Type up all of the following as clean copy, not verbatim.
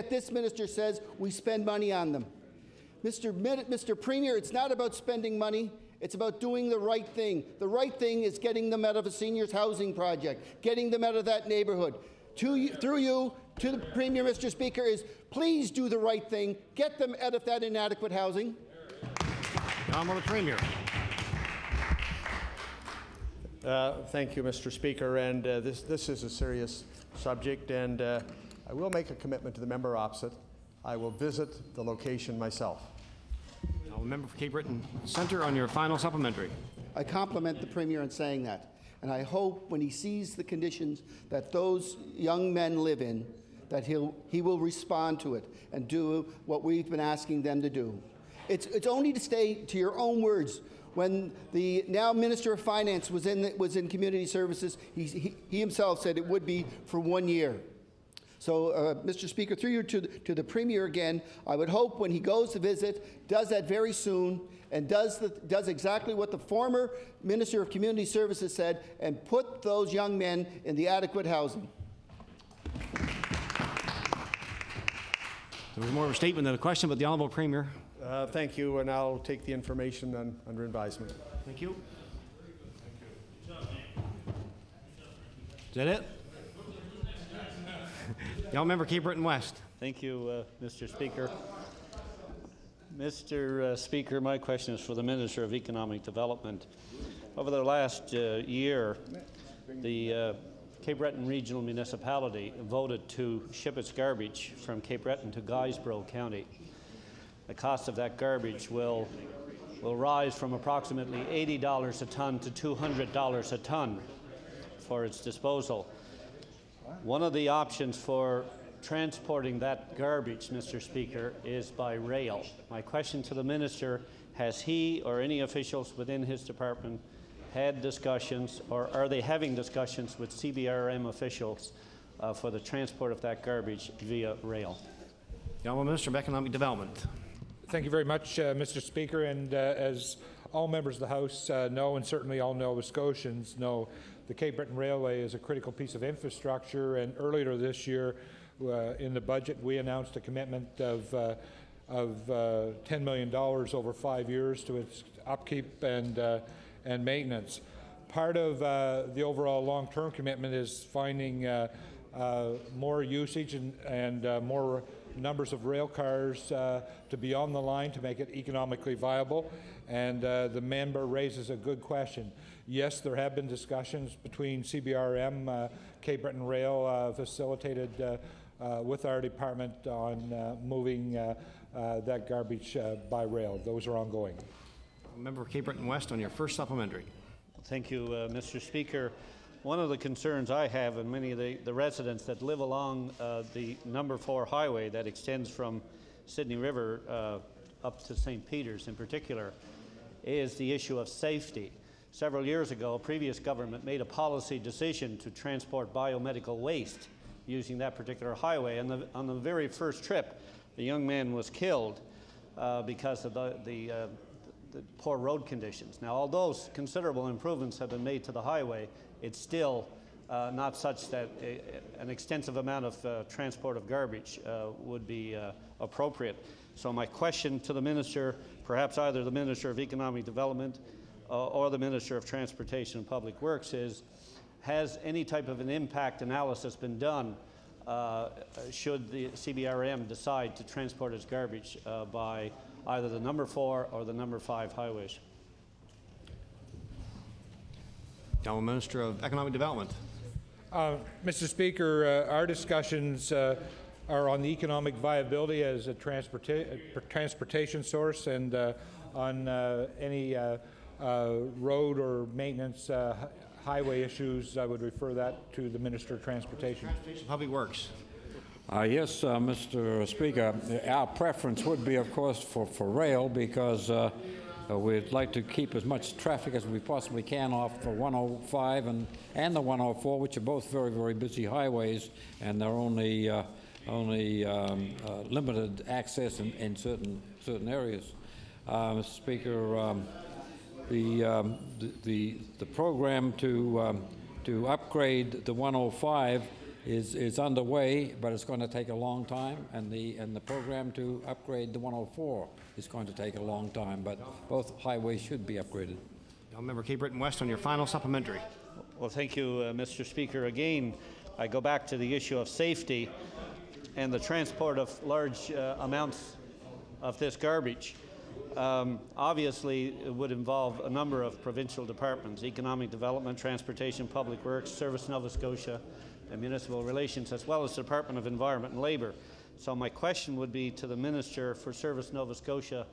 this minister says we spend money on them. Mr. Premier, it's not about spending money. It's about doing the right thing. The right thing is getting them out of a seniors' housing project, getting them out of that neighbourhood. Through you, to the Premier, Mr. Speaker, is please do the right thing. Get them out of that inadequate housing. Honourable Premier. Thank you, Mr. Speaker. And this is a serious subject, and I will make a commitment to the member opposite. I will visit the location myself. Now, member for Cape Breton Centre on your final supplementary. I compliment the Premier on saying that, and I hope when he sees the conditions that those young men live in, that he will respond to it and do what we've been asking them to do. It's only to stay to your own words. When the now Minister of Finance was in Community Services, he himself said it would be for 1 year. So, Mr. Speaker, through you to the Premier again, I would hope when he goes to visit, does that very soon, and does exactly what the former Minister of Community Services said, and put those young men in the adequate housing. There was more of a statement than a question, but the Honourable Premier. Thank you, and I'll take the information under advisement. Thank you. Is that it? The member Cape Breton West. Thank you, Mr. Speaker. Mr. Speaker, my question is for the Minister of Economic Development. Over the last year, the Cape Breton Regional Municipality voted to ship its garbage from Cape Breton to Guysborough County. The cost of that garbage will rise from approximately $80 a tonne to $200 a tonne for its disposal. One of the options for transporting that garbage, Mr. Speaker, is by rail. My question to the Minister, has he or any officials within his department had discussions, or are they having discussions with CBRM officials for the transport of that garbage via rail? The Honourable Minister of Economic Development. Thank you very much, Mr. Speaker. And as all members of the House know, and certainly all Nova Scotians know, the Cape Breton Railway is a critical piece of infrastructure. And earlier this year, in the budget, we announced a commitment of $10 million over 5 years to its upkeep and maintenance. Part of the overall long-term commitment is finding more usage and more numbers of rail cars to be on the line to make it economically viable. And the member raises a good question. Yes, there have been discussions between CBRM, Cape Breton Rail, facilitated with our department on moving that garbage by rail. Those are ongoing. Member for Cape Breton West on your first supplementary. Thank you, Mr. Speaker. One of the concerns I have, and many of the residents that live along the number 4 highway that extends from Sydney River up to St. Peter's in particular, is the issue of safety. Several years ago, a previous government made a policy decision to transport biomedical waste using that particular highway. And on the very first trip, the young man was killed because of the poor road conditions. Now, although considerable improvements have been made to the highway, it's still not such that an extensive amount of transport of garbage would be appropriate. So my question to the Minister, perhaps either the Minister of Economic Development or the Minister of Transportation and Public Works, is, has any type of an impact analysis been done should the CBRM decide to transport its garbage by either the number 4 or the number 5 highways? The Honourable Minister of Economic Development. Mr. Speaker, our discussions are on the economic viability as a transportation source, and on any road or maintenance highway issues, I would refer that to the Minister of Transportation. Transportation Public Works. Yes, Mr. Speaker, our preference would be, of course, for rail, because we'd like to keep as much traffic as we possibly can off for 105 and the 104, which are both very, very busy highways, and they're only limited access in certain areas. Mr. Speaker, the program to upgrade the 105 is underway, but it's going to take a long time, and the program to upgrade the 104 is going to take a long time, but both highways should be upgraded. Member Cape Breton West on your final supplementary. Well, thank you, Mr. Speaker. Again, I go back to the issue of safety and the transport of large amounts of this garbage. Obviously, it would involve a number of provincial departments: Economic Development, Transportation, Public Works, Service Nova Scotia, and Municipal Relations, as well as the Department of Environment and Labour. So my question would be to the Minister for Service Nova Scotia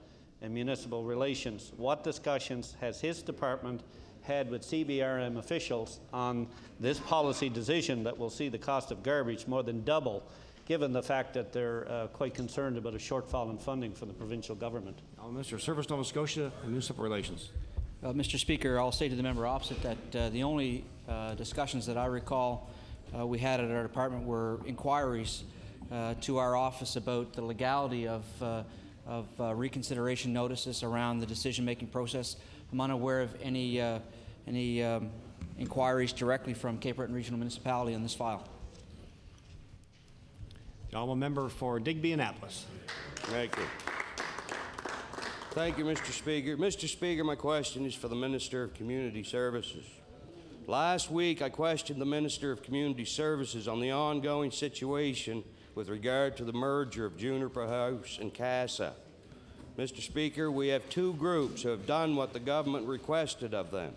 and Municipal Relations: what discussions has his department had with CBRM officials on this policy decision that will see the cost of garbage more than double, given the fact that they're quite concerned about a shortfall in funding from the provincial government? Minister of Service Nova Scotia and Municipal Relations. Mr. Speaker, I'll say to the member opposite that the only discussions that I recall we had at our department were inquiries to our office about the legality of reconsideration notices around the decision-making process. I'm unaware of any inquiries directly from Cape Breton Regional Municipality on this file. The honourable member for Digby Annapolis. Thank you. Thank you, Mr. Speaker. Mr. Speaker, my question is for the Minister of Community Services. Last week, I questioned the Minister of Community Services on the ongoing situation with regard to the merger of Juniper House and CASA. Mr. Speaker, we have two groups who have done what the government requested of them.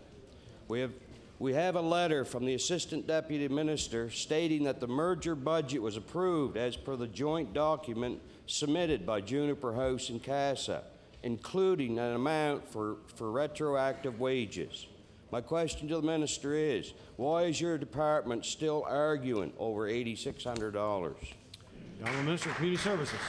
We have a letter from the Assistant Deputy Minister stating that the merger budget was approved as per the joint document submitted by Juniper House and CASA, including an amount for retroactive wages. My question to the Minister is, why is your department still arguing over $8,600? The honourable Minister of Community Services.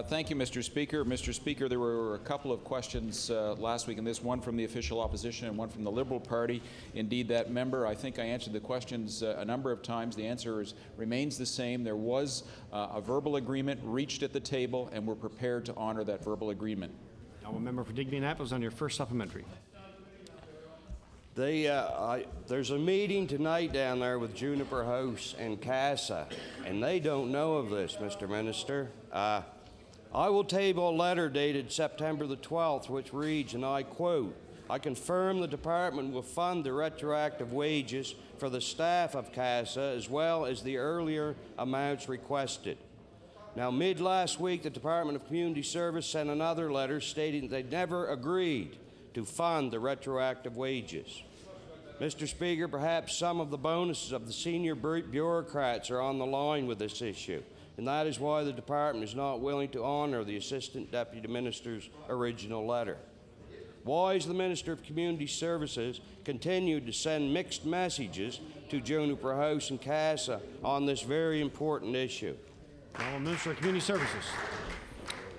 Thank you, Mr. Speaker. Mr. Speaker, there were a couple of questions last week, and this one from the official opposition and one from the Liberal Party. Indeed, that member, I think I answered the questions a number of times. The answer remains the same. There was a verbal agreement reached at the table, and we're prepared to honor that verbal agreement. The honourable member for Digby Annapolis on your first supplementary. There's a meeting tonight down there with Juniper House and CASA, and they don't know of this, Mr. Minister. I will table a letter dated September the 12th, which reads, and I quote, "I confirm the department will fund the retroactive wages for the staff of CASA as well as the earlier amounts requested." Now, mid-last week, the Department of Community Service sent another letter stating they never agreed to fund the retroactive wages. Mr. Speaker, perhaps some of the bonuses of the senior bureaucrats are on the line with this issue, and that is why the department is not willing to honor the Assistant Deputy Minister's original letter. Why has the Minister of Community Services continued to send mixed messages to Juniper House and CASA on this very important issue? The honourable Minister of Community Services.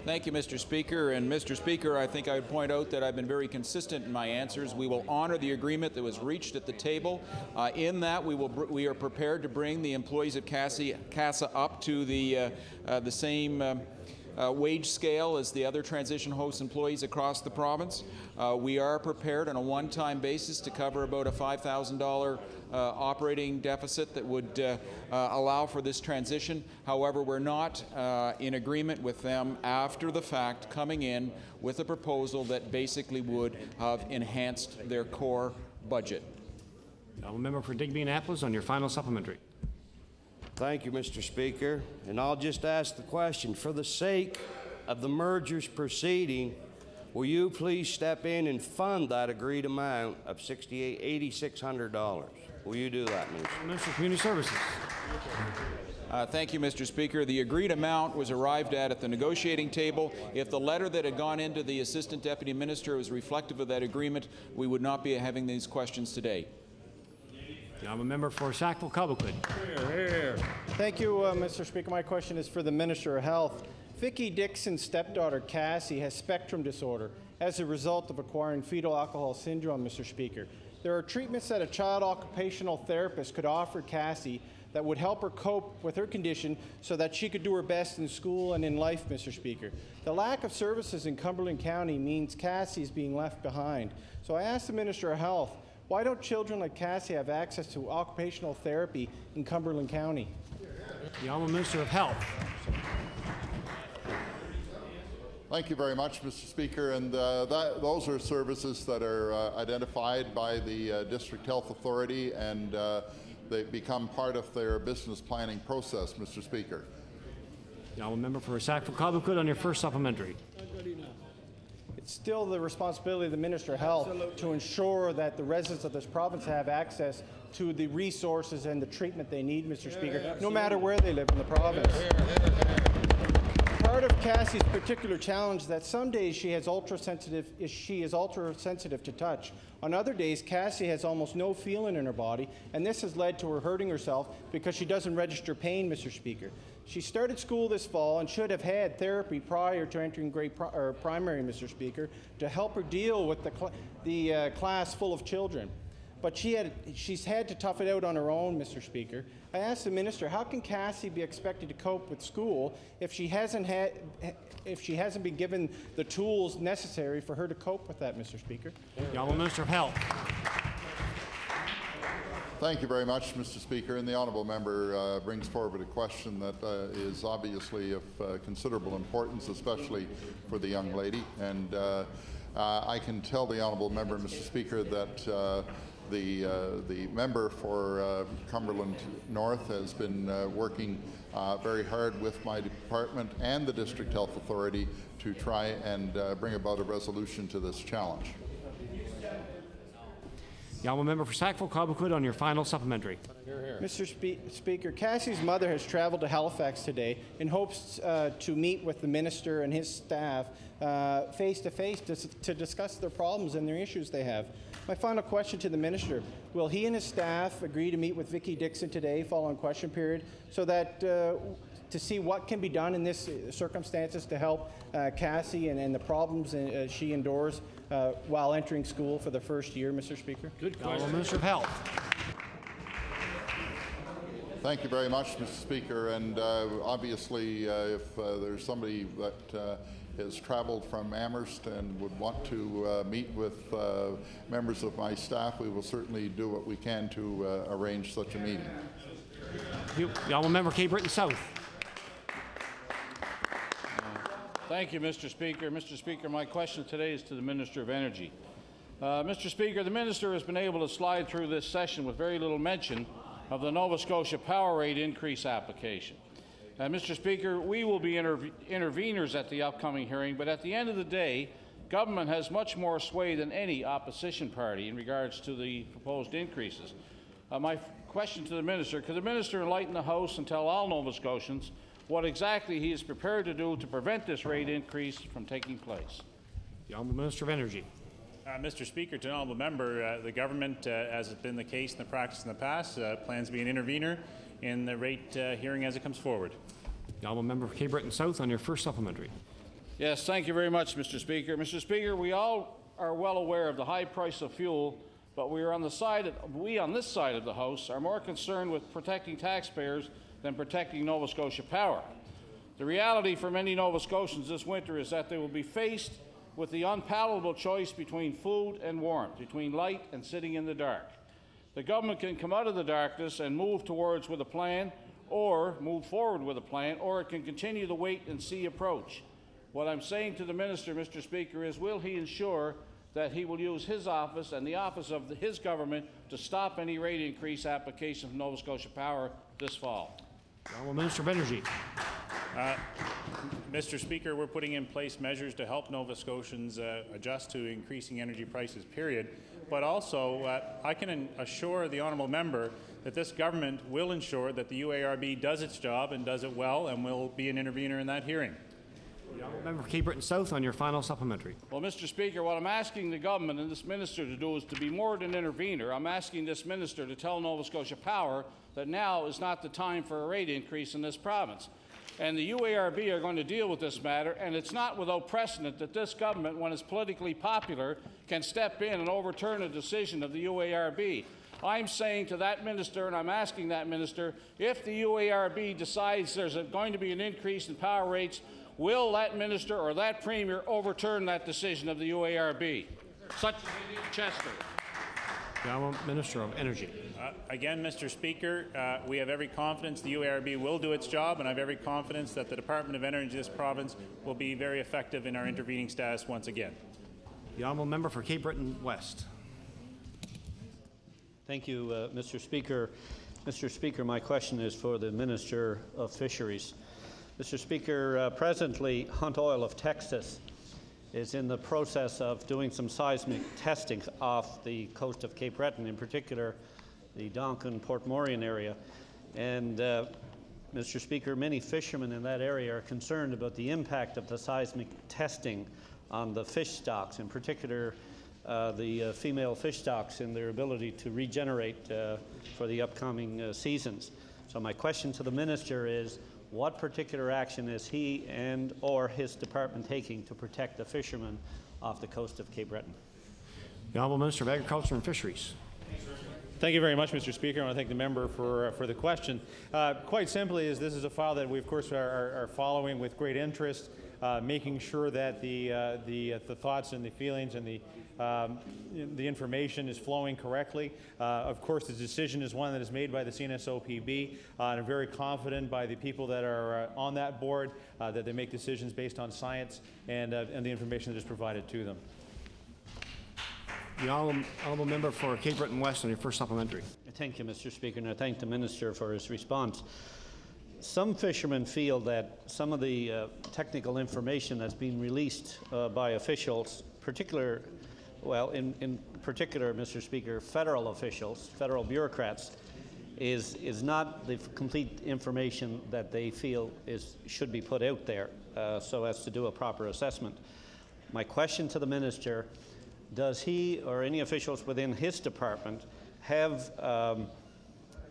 Thank you, Mr. Speaker. And Mr. Speaker, I think I would point out that I've been very consistent in my answers. We will honor the agreement that was reached at the table. In that, we are prepared to bring the employees of CASA up to the same wage scale as the other transition host employees across the province. We are prepared on a one-time basis to cover about a $5,000 operating deficit that would allow for this transition. However, we're not in agreement with them after the fact coming in with a proposal that basically would have enhanced their core budget. The honourable member for Digby Annapolis on your final supplementary. Thank you, Mr. Speaker. And I'll just ask the question, for the sake of the merger's proceeding, will you please step in and fund that agreed amount of $8,600? Will you do that, Minister? Minister of Community Services. Thank you, Mr. Speaker. The agreed amount was arrived at the negotiating table. If the letter that had gone into the Assistant Deputy Minister was reflective of that agreement, we would not be having these questions today. I'm a member for Sackville-Cobequid. Thank you, Mr. Speaker. My question is for the Minister of Health. Vicki Dixon's stepdaughter, Cassie, has spectrum disorder as a result of acquiring fetal alcohol syndrome, Mr. Speaker. There are treatments that a child occupational therapist could offer Cassie that would help her cope with her condition so that she could do her best in school and in life, Mr. Speaker. The lack of services in Cumberland County means Cassie is being left behind. So I asked the Minister of Health, Why don't children like Cassie have access to occupational therapy in Cumberland County? The Honourable Minister of Health. Thank you very much, Mr. Speaker. And those are services that are identified by the District Health Authority, and they become part of their business planning process, Mr. Speaker. The Honourable Member for Sackville-Cobequid on your first supplementary. It's still the responsibility of the Minister of Health to ensure that the residents of this province have access to the resources and the treatment they need, Mr. Speaker, no matter where they live in the province. Part of Cassie's particular challenge is that some days she is ultra-sensitive to touch. On other days, Cassie has almost no feeling in her body, and this has led to her hurting herself because she doesn't register pain, Mr. Speaker. She started school this fall and should have had therapy prior to entering primary, Mr. Speaker, to help her deal with the class full of children. But she's had to tough it out on her own, Mr. Speaker. I asked the minister, how can Cassie be expected to cope with school if she hasn't been given the tools necessary for her to cope with that, Mr. Speaker? The Honourable Minister of Health. Thank you very much, Mr. Speaker. And the honourable member brings forward a question that is obviously of considerable importance, especially for the young lady. And I can tell the honourable member, Mr. Speaker, that the member for Cumberland North has been working very hard with my department and the District Health Authority to try and bring about a resolution to this challenge. The Honourable Member for Sackville-Cobequid on your final supplementary. Mr. Speaker, Cassie's mother has traveled to Halifax today in hopes to meet with the minister and his staff face-to-face to discuss their problems and their issues they have. My final question to the minister, will he and his staff agree to meet with Vicki Dixon today following question period so that to see what can be done in this circumstances to help Cassie and the problems she endures while entering school for the first year, Mr. Speaker? Good question. Minister of Health. Thank you very much, Mr. Speaker. And obviously, if there's somebody that has traveled from Amherst and would want to meet with members of my staff, we will certainly do what we can to arrange such a meeting. The Honourable Member Cape Breton South. Thank you, Mr. Speaker. Mr. Speaker, my question today is to the Minister of Energy. Mr. Speaker, the Minister has been able to slide through this session with very little mention of the Nova Scotia power rate increase application. Mr. Speaker, we will be interveners at the upcoming hearing, but at the end of the day, government has much more sway than any opposition party in regards to the proposed increases. My question to the Minister, could the Minister enlighten the House and tell all Nova Scotians what exactly he is prepared to do to prevent this rate increase from taking place? The Honourable Minister of Energy. Mr. Speaker, to the honourable member, the government, as has been the case in the practice in the past, plans to be an intervener in the rate hearing as it comes forward. The honourable member for Cape Breton South on your first supplementary. Yes, thank you very much, Mr. Speaker. Mr. Speaker, we all are well aware of the high price of fuel, but we on this side of the House are more concerned with protecting taxpayers than protecting Nova Scotia Power. The reality for many Nova Scotians this winter is that they will be faced with the unpalatable choice between food and warmth, between light and sitting in the dark. The government can come out of the darkness and move forward with a plan, or it can continue the wait-and-see approach. What I'm saying to the Minister, Mr. Speaker, is will he ensure that he will use his office and the office of his government to stop any rate increase application from Nova Scotia Power this fall? The Honourable Minister of Energy. Mr. Speaker, we're putting in place measures to help Nova Scotians adjust to increasing energy prices, period. But also, I can assure the honourable member that this government will ensure that the UARB does its job and does it well, and will be an intervener in that hearing. The honourable member for Cape Breton South on your final supplementary. Well, Mr. Speaker, what I'm asking the government and this minister to do is to be more than an intervener. I'm asking this minister to tell Nova Scotia Power that now is not the time for a rate increase in this province. And the UARB are going to deal with this matter, and it's not without precedent that this government, when it's politically popular, can step in and overturn a decision of the UARB. I'm saying to that minister, and I'm asking that minister, if the UARB decides there's going to be an increase in power rates, will that minister or that premier overturn that decision of the UARB? Such Chester. The Honourable Minister of Energy. Again, Mr. Speaker, we have every confidence the UARB will do its job, and I have every confidence that the Department of Energy of this province will be very effective in our intervening status once again. The Honourable Member for Cape Breton West. Thank you, Mr. Speaker. Mr. Speaker, my question is for the Minister of Fisheries. Mr. Speaker, presently, Hunt Oil of Texas is in the process of doing some seismic testing off the coast of Cape Breton, in particular the Donkin-Port Morion area. And, Mr. Speaker, many fishermen in that area are concerned about the impact of the seismic testing on the fish stocks, in particular the female fish stocks and their ability to regenerate for the upcoming seasons. So my question to the Minister is, what particular action is he and or his department taking to protect the fishermen off the coast of Cape Breton? The Honourable Minister of Agriculture and Fisheries. Thank you very much, Mr. Speaker. I want to thank the member for the question. Quite simply, this is a file that we, of course, are following with great interest, making sure that the thoughts and the feelings and the information is flowing correctly. Of course, the decision is one that is made by the CNSOPB, and I'm very confident by the people that are on that board that they make decisions based on science and the information that is provided to them. The Honourable Member for Cape Breton West on your first supplementary. Thank you, Mr. Speaker, and I thank the Minister for his response. Some fishermen feel that some of the technical information that's been released by officials, in particular, Mr. Speaker, federal officials, federal bureaucrats, is not the complete information that they feel should be put out there so as to do a proper assessment. My question to the Minister: does he or any officials within his department have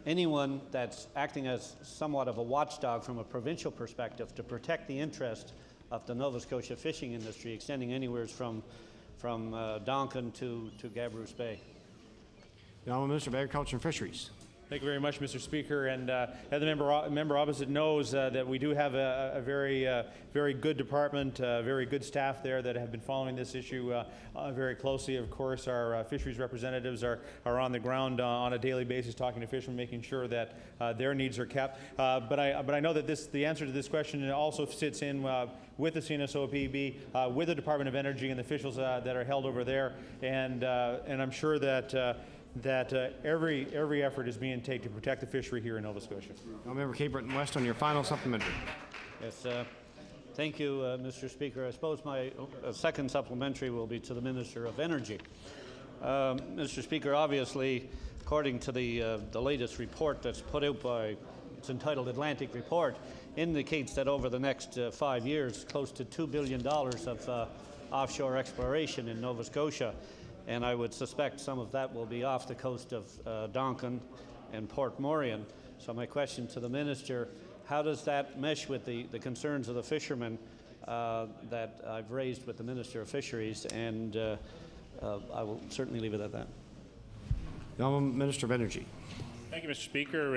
anyone that's acting as somewhat of a watchdog from a provincial perspective to protect the interest of the Nova Scotia fishing industry, extending anywhere from Donkin to Gabrus Bay? The Honourable Minister of Agriculture and Fisheries. Thank you very much, Mr. Speaker. And as the member opposite knows that we do have a very good department, very good staff there that have been following this issue very closely. Of course, our fisheries representatives are on the ground on a daily basis talking to fishermen, making sure that their needs are kept. But I know that the answer to this question also sits in with the CNSOPB, with the Department of Energy and the officials that are held over there. And I'm sure that every effort is being taken to protect the fishery here in Nova Scotia. Member Cape Breton West on your final supplementary. Yes, thank you, Mr. Speaker. I suppose my second supplementary will be to the Minister of Energy. Mr. Speaker, obviously, according to the latest report that's put out by, it's entitled Atlantic Report, indicates that over the next 5 years, close to $2 billion of offshore exploration in Nova Scotia. And I would suspect some of that will be off the coast of Donkin and Port Morion. So my question to the Minister: how does that mesh with the concerns of the fishermen that I've raised with the Minister of Fisheries? And I will certainly leave it at that. The Honourable Minister of Energy. Thank you, Mr. Speaker.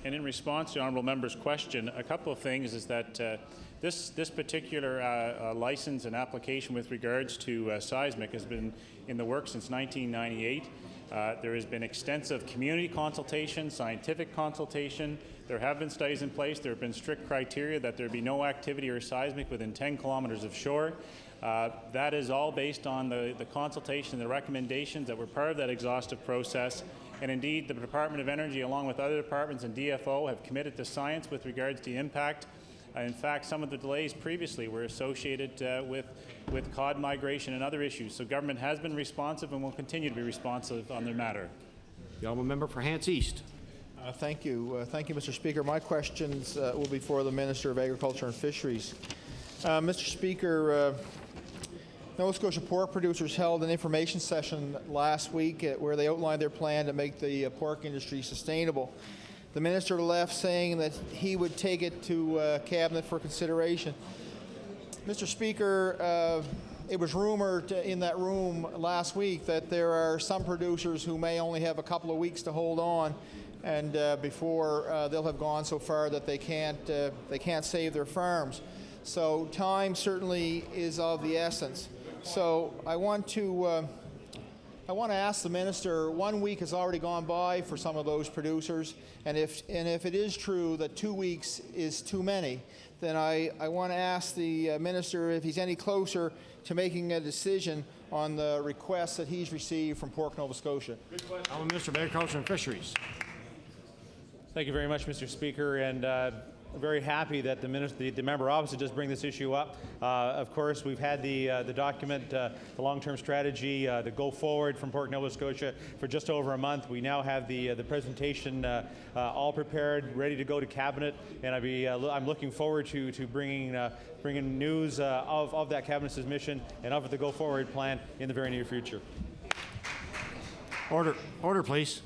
And in response to the honourable member's question, a couple of things is that this particular license and application with regards to seismic has been in the works since 1998. There has been extensive community consultation, scientific consultation. There have been studies in place. There have been strict criteria that there be no activity or seismic within 10 kilometers of shore. That is all based on the consultation and the recommendations that were part of that exhaustive process. And indeed, the Department of Energy, along with other departments and DFO, have committed to science with regards to impact. In fact, some of the delays previously were associated with cod migration and other issues. So government has been responsive and will continue to be responsive on their matter. The Honourable Member for Hants East. Thank you. Thank you, Mr. Speaker. My questions will be for the Minister of Agriculture and Fisheries. Mr. Speaker, Nova Scotia pork producers held an information session last week where they outlined their plan to make the pork industry sustainable. The minister left saying that he would take it to Cabinet for consideration. Mr. Speaker, it was rumored in that room last week that there are some producers who may only have a couple of weeks to hold on, and before they'll have gone so far that they can't save their farms. So time certainly is of the essence. So I want to I want to ask the minister, 1 week has already gone by for some of those producers, and if it is true that 2 weeks is too many, then I want to ask the minister if he's any closer to making a decision on the requests that he's received from Pork Nova Scotia. I'm Minister of Agriculture and Fisheries. Thank you very much, Mr. Speaker, and very happy that the member opposite does bring this issue up. Of course, we've had the document, the long-term strategy, the go forward from Pork Nova Scotia for just over a month. We now have the presentation all prepared, ready to go to cabinet, and I'm looking forward to bringing news of that cabinet submission and of the go forward plan in the very near future. Order, please.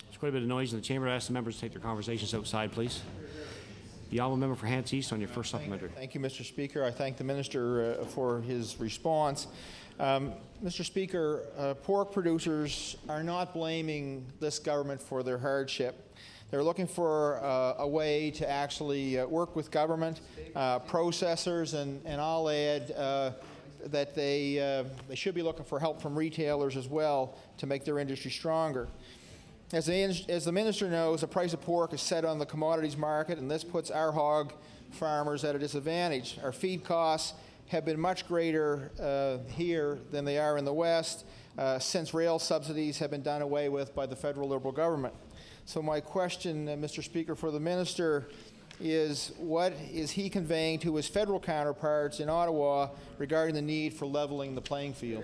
There's quite a bit of noise in the chamber. I ask the members to take their conversations outside, please. The honourable member for Hants East on your first supplementary. Thank you, Mr. Speaker. I thank the minister for his response. Mr. Speaker, pork producers are not blaming this government for their hardship. They're looking for a way to actually work with government, processors, and I'll add that they should be looking for help from retailers as well to make their industry stronger. As the minister knows, the price of pork is set on the commodities market, and this puts our hog farmers at a disadvantage. Our feed costs have been much greater here than they are in the West since rail subsidies have been done away with by the federal Liberal government. So my question, Mr. Speaker, for the minister is, what is he conveying to his federal counterparts in Ottawa regarding the need for leveling the playing field?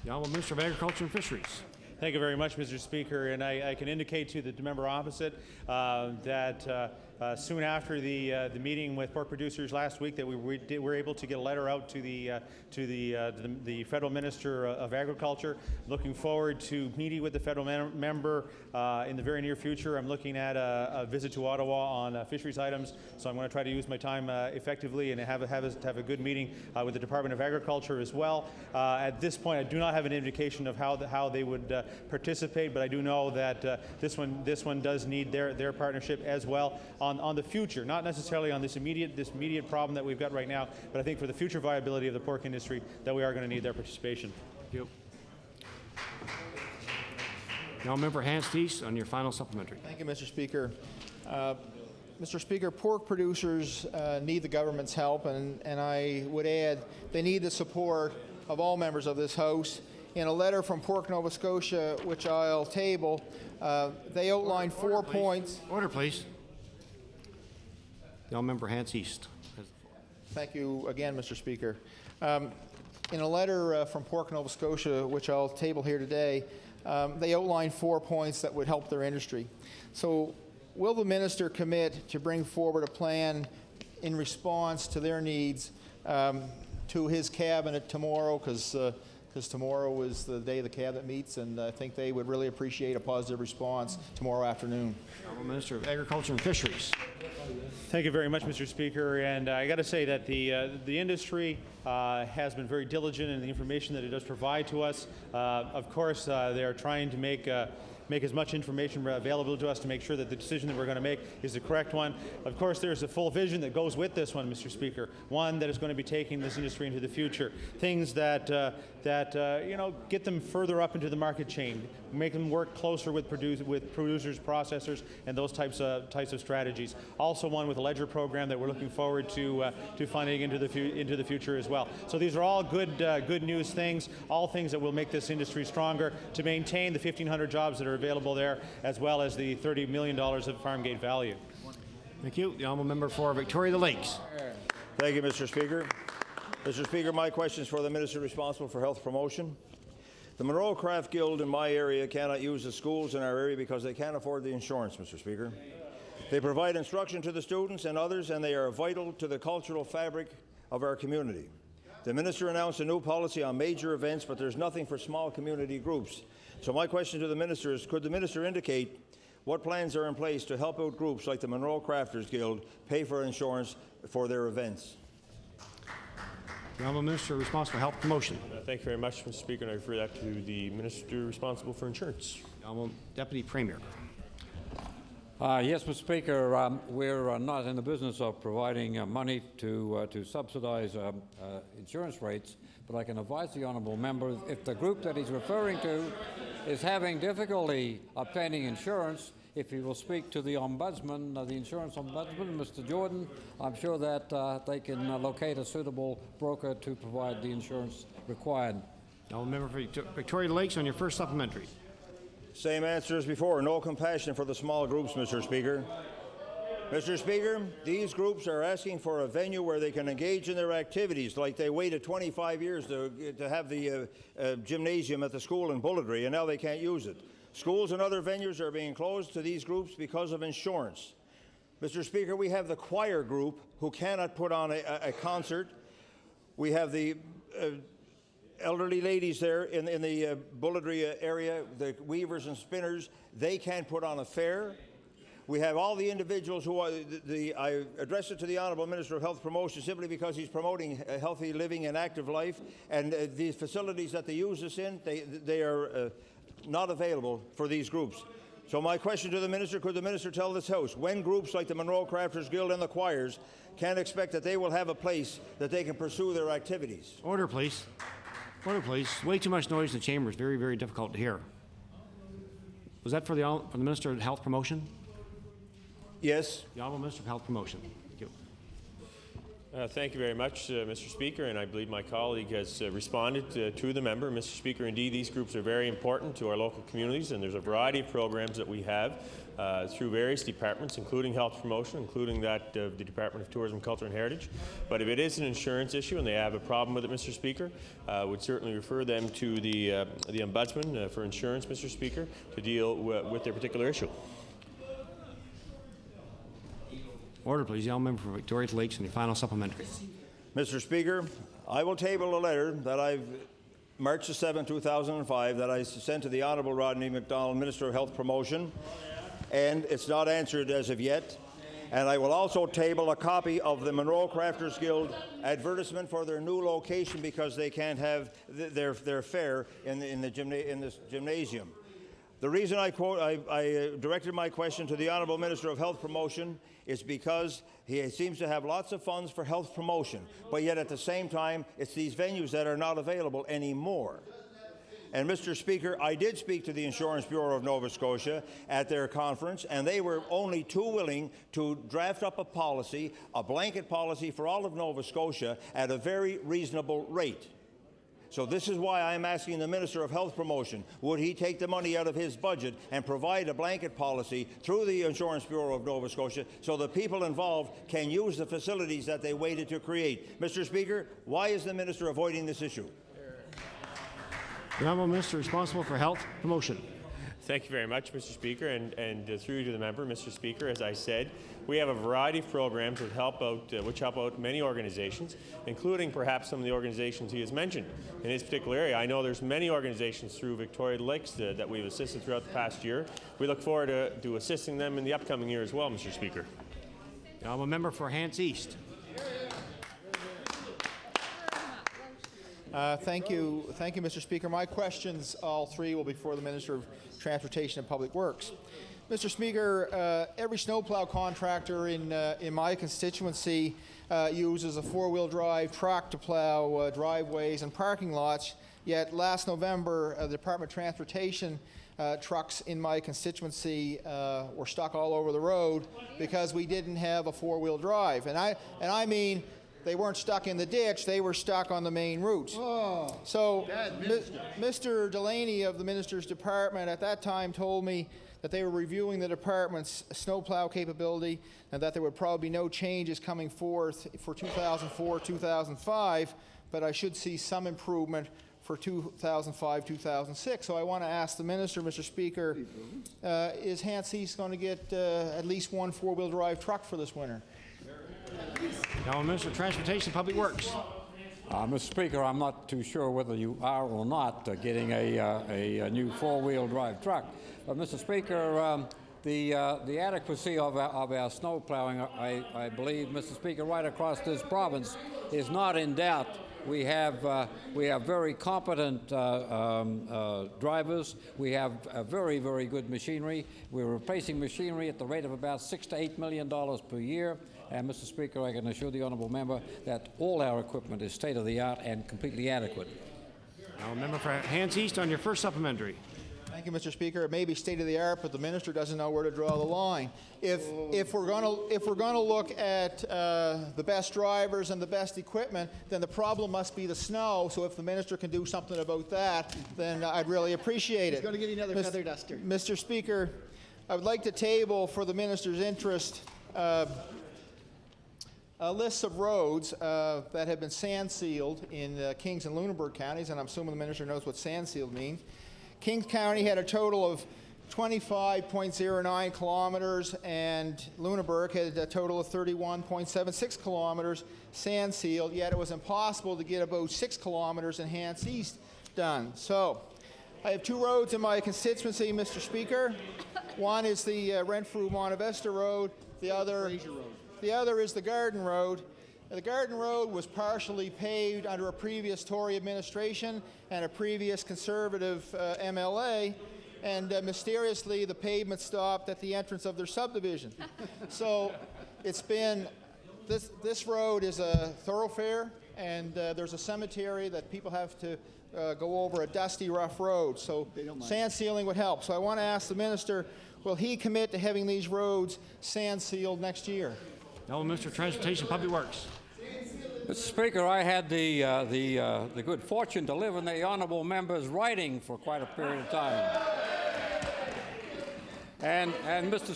The honourable Minister of Agriculture and Fisheries. Thank you very much, Mr. Speaker, and I can indicate to the member opposite that soon after the meeting with pork producers last week, that we were able to get a letter out to the federal minister of agriculture. Looking forward to meeting with the federal member in the very near future. I'm looking at a visit to Ottawa on fisheries items, so I'm going to try to use my time effectively and have a good meeting with the Department of Agriculture as well. At this point, I do not have an indication of how they would participate, but I do know that this one does need their partnership as well on the future, not necessarily on this immediate problem that we've got right now, but I think for the future viability of the pork industry that we are going to need their participation. Thank you. Now, member Hants East on your final supplementary. Thank you, Mr. Speaker. Mr. Speaker, pork producers need the government's help, and I would add they need the support of all members of this House. In a letter from Pork Nova Scotia, which I'll table, they outlined 4 points. Order, please. The member Hants East. Thank you again, Mr. Speaker. In a letter from Pork Nova Scotia, which I'll table here today, they outlined 4 points that would help their industry. So will the minister commit to bring forward a plan in response to their needs to his cabinet tomorrow, because tomorrow is the day the cabinet meets, and I think they would really appreciate a positive response tomorrow afternoon. Honourable Minister of Agriculture and Fisheries. Thank you very much, Mr. Speaker. And I got to say that the industry has been very diligent in the information that it does provide to us. Of course, they are trying to make as much information available to us to make sure that the decision that we're going to make is the correct one. Of course, there's a full vision that goes with this one, Mr. Speaker, one that is going to be taking this industry into the future. Things that get them further up into the market chain, make them work closer with producers, processors, and those types of strategies. Also, one with a ledger program that we're looking forward to funding into the future as well. So these are all good news things, all things that will make this industry stronger to maintain the 1,500 jobs that are available there, as well as the $30 million of farm gate value. Thank you. The honourable member for Victoria the Lakes. Thank you, Mr. Speaker. Mr. Speaker, my question is for the Minister responsible for health promotion. The Monroe Craft Guild in my area cannot use the schools in our area because they can't afford the insurance, Mr. Speaker. They provide instruction to the students and others, and they are vital to the cultural fabric of our community. The Minister announced a new policy on major events, but there's nothing for small community groups. So my question to the Minister is, could the Minister indicate what plans are in place to help out groups like the Monroe Crafters Guild pay for insurance for their events? The honourable Minister responsible for health promotion. Thank you very much, Mr. Speaker, and I refer that to the Minister responsible for insurance. The honourable Deputy Premier. Yes, Mr. Speaker, we're not in the business of providing money to subsidize insurance rates, but I can advise the honourable member if the group that he's referring to is having difficulty obtaining insurance, if he will speak to the ombudsman, the insurance ombudsman, Mr. Jordan, I'm sure that they can locate a suitable broker to provide the insurance required. Honourable member for Victoria Lakes on your first supplementary. Same answer as before. No compassion for the small groups, Mr. Speaker. Mr. Speaker, these groups are asking for a venue where they can engage in their activities, like they waited 25 years to have the gymnasium at the school in Bulledry, and now they can't use it. Schools and other venues are being closed to these groups because of insurance. Mr. Speaker, we have the choir group who cannot put on a concert. We have the elderly ladies there in the Bulledry area, the weavers and spinners. They can't put on a fair. We have all the individuals who are, I address it to the Honourable Minister of Health Promotion simply because he's promoting a healthy living and active life, and the facilities that they use this in, they are not available for these groups. So my question to the Minister, could the Minister tell this House when groups like the Monroe Crafters Guild and the choirs can expect that they will have a place that they can pursue their activities? Order, please. Order, please. Way too much noise in the chamber. It's very, very difficult to hear. Was that for the Minister of Health Promotion? Yes. The Honourable Minister of Health Promotion. Thank you. Thank you very much, Mr. Speaker, and I believe my colleague has responded to the member. Mr. Speaker, indeed, these groups are very important to our local communities, and there's a variety of programs that we have through various departments, including health promotion, including that of the Department of Tourism, Culture and Heritage. But if it is an insurance issue and they have a problem with it, Mr. Speaker, would certainly refer them to the Ombudsman for Insurance, Mr. Speaker, to deal with their particular issue. Order, please. The Honourable Member for Victoria Lakes on your final supplementary. Mr. Speaker, I will table a letter that March 7, 2005, that I sent to the Honourable Rodney MacDonald, Minister of Health Promotion, and it's not answered as of yet. And I will also table a copy of the Monroe Crafters Guild advertisement for their new location because they can't have their fair in this gymnasium. The reason I directed my question to the Honourable Minister of Health Promotion is because he seems to have lots of funds for health promotion, but yet at the same time, it's these venues that are not available anymore. And Mr. Speaker, I did speak to the Insurance Bureau of Nova Scotia at their conference, and they were only too willing to draft up a policy, a blanket policy for all of Nova Scotia at a very reasonable rate. So this is why I'm asking the Minister of Health Promotion, would he take the money out of his budget and provide a blanket policy through the Insurance Bureau of Nova Scotia so the people involved can use the facilities that they waited to create? Mr. Speaker, why is the Minister avoiding this issue? The Honourable Minister responsible for Health Promotion. Thank you very much, Mr. Speaker, and through to the member, Mr. Speaker, as I said, we have a variety of programs that help out many organizations, including perhaps some of the organizations he has mentioned in his particular area. I know there's many organizations through Victoria Lakes that we've assisted throughout the past year. We look forward to assisting them in the upcoming year as well, Mr. Speaker. I'm a member for Hants East. Thank you, Mr. Speaker. My questions, all three, will be for the Minister of Transportation and Public Works. Mr. Speaker, every snowplow contractor in my constituency uses a four-wheel drive truck to plow driveways and parking lots. Yet last November, the Department of Transportation trucks in my constituency were stuck all over the road because we didn't have a four-wheel drive. And I mean, they weren't stuck in the ditch, they were stuck on the main routes. Oh, so Mr. Delaney of the Minister's Department at that time told me that they were reviewing the department's snowplow capability and that there would probably be no changes coming forth for 2004-2005, but I should see some improvement for 2005-2006. So I want to ask the Minister, Mr. Speaker, is Hants East going to get at least one four-wheel drive truck for this winter? Now, Minister of Transportation and Public Works. Mr. Speaker, I'm not too sure whether you are or not getting a new four-wheel drive truck. But, Mr. Speaker, the adequacy of our snow plowing, I believe, Mr. Speaker, right across this province is not in doubt. We have very competent drivers. We have very, very good machinery. We're replacing machinery at the rate of about $6 to $8 million per year. And, Mr. Speaker, I can assure the honourable member that all our equipment is state-of-the-art and completely adequate. Now, member for Hants East on your first supplementary. Thank you, Mr. Speaker. It may be state-of-the-art, but the minister doesn't know where to draw the line. If we're going to look at the best drivers and the best equipment, then the problem must be the snow. So if the minister can do something about that, then I'd really appreciate it. He's going to give you another feather duster. Mr. Speaker, I would like to table for the minister's interest a list of roads that have been sand sealed in Kings and Lunenburg counties, and I'm assuming the minister knows what sand sealed means. Kings County had a total of 25.09 kilometers, and Lunenburg had a total of 31.76 kilometers sand sealed, yet it was impossible to get about 6 kilometers in Hants East done. So I have 2 roads in my constituency, Mr. Speaker. One is the Renfrew-Monte Vista Road. The other is the Garden Road. The Garden Road was partially paved under a previous Tory administration and a previous Conservative MLA, and mysteriously the pavement stopped at the entrance of their subdivision. So it's been, this road is a thoroughfare, and there's a cemetery that people have to go over a dusty, rough road. So sand sealing would help. So I want to ask the minister, will he commit to having these roads sand sealed next year? Now, Minister of Transportation, Public Works. Mr. Speaker, I had the good fortune to live in the honourable member's riding for quite a period of time. And Mr.